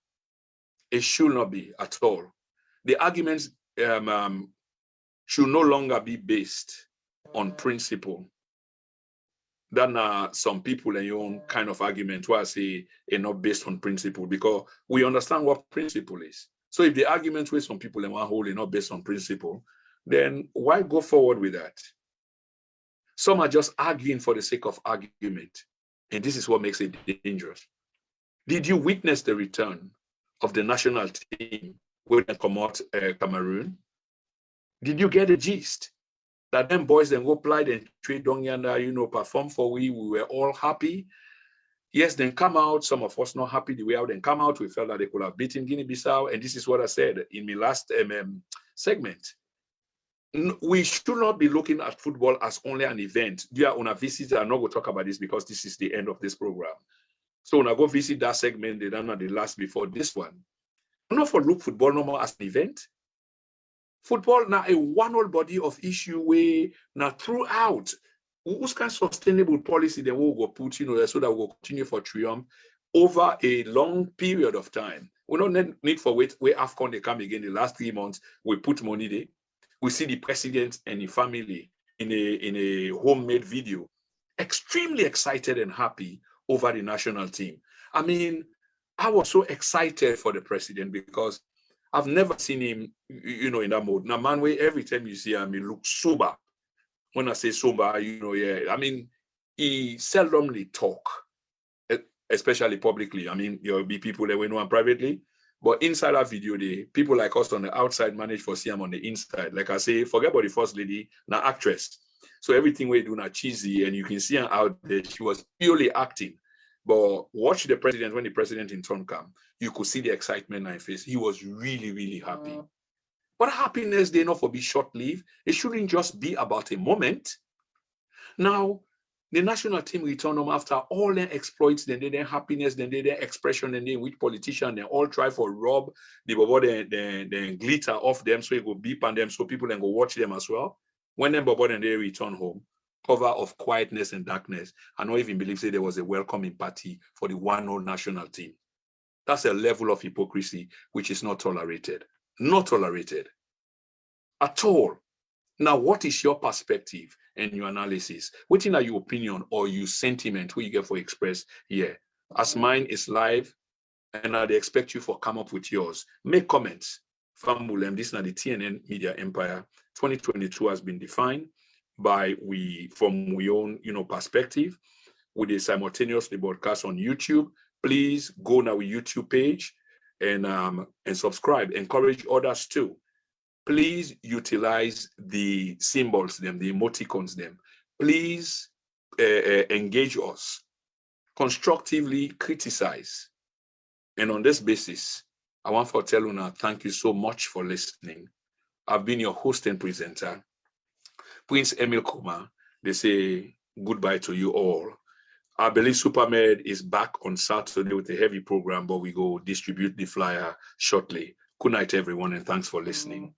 It should not be at all. The arguments should no longer be based on principle. Then some people in your own kind of argument where I say are not based on principle, because we understand what principle is. So if the arguments with some people in one whole are not based on principle, then why go forward with that? Some are just arguing for the sake of argument. And this is what makes it dangerous. Did you witness the return of the national team when they come out Cameroon? Did you get the gist? That them boys then go play and trade down yonder, perform for we were all happy. Yes, then come out, some of us not happy the way out, then come out, we felt that they could have beaten Guinea-Bissau. And this is what I said in my last segment. We should not be looking at football as only an event. You are on a visit, I'm not going to talk about this because this is the end of this program. So when I go visit that segment, they don't know the last before this one. I'm not for look football no more as an event. Football now a one whole body of issue where now throughout, who's kind of sustainable policy they will go put, so that we'll continue for triumph over a long period of time. We don't need for wait where AFCON they come again the last 3 months, we put money there. We see the president and the family in a homemade video, extremely excited and happy over the national team. I mean, I was so excited for the president because I've never seen him, in that mode. Now, man, every time you see him, he looks sober. When I say sober, yeah, I mean, he seldomly talk, especially publicly. I mean, there'll be people that we know him privately. But inside that video, the people like us on the outside manage for see him on the inside. Like I say, forget about the first lady, now actress. So everything we do now cheesy, and you can see her out there. She was purely acting. But watch the president, when the president in turn come, you could see the excitement on his face. He was really, really happy. But happiness, they not for be short-lived. It shouldn't just be about a moment. Now, the national team return home after all their exploits, then their happiness, then their expression, and then which politician, they all try for rob the glitter off them, so it go beep on them, so people then go watch them as well. When them then they return home, cover of quietness and darkness, I don't even believe say there was a welcoming party for the one whole national team. That's a level of hypocrisy which is not tolerated. Not tolerated at all. Now, what is your perspective and your analysis? What are your opinion or your sentiment who you get for express here? As mine is live, and I'd expect you for come up with yours. Make comments. Famulem, this is not the TNN Media Empire. 2022 has been defined by from we own perspective, with a simultaneously broadcast on YouTube. Please go on our YouTube page and subscribe. Encourage others too. Please utilize the symbols, the emoticons, Please engage us, constructively criticize. And on this basis, I want to tell you thank you so much for listening. I've been your host and presenter, Prince Emil Kuma. They say goodbye to you all. I believe Supermed is back on Saturday with a heavy program, but we go distribute the flyer shortly. Good night, everyone, and thanks for listening.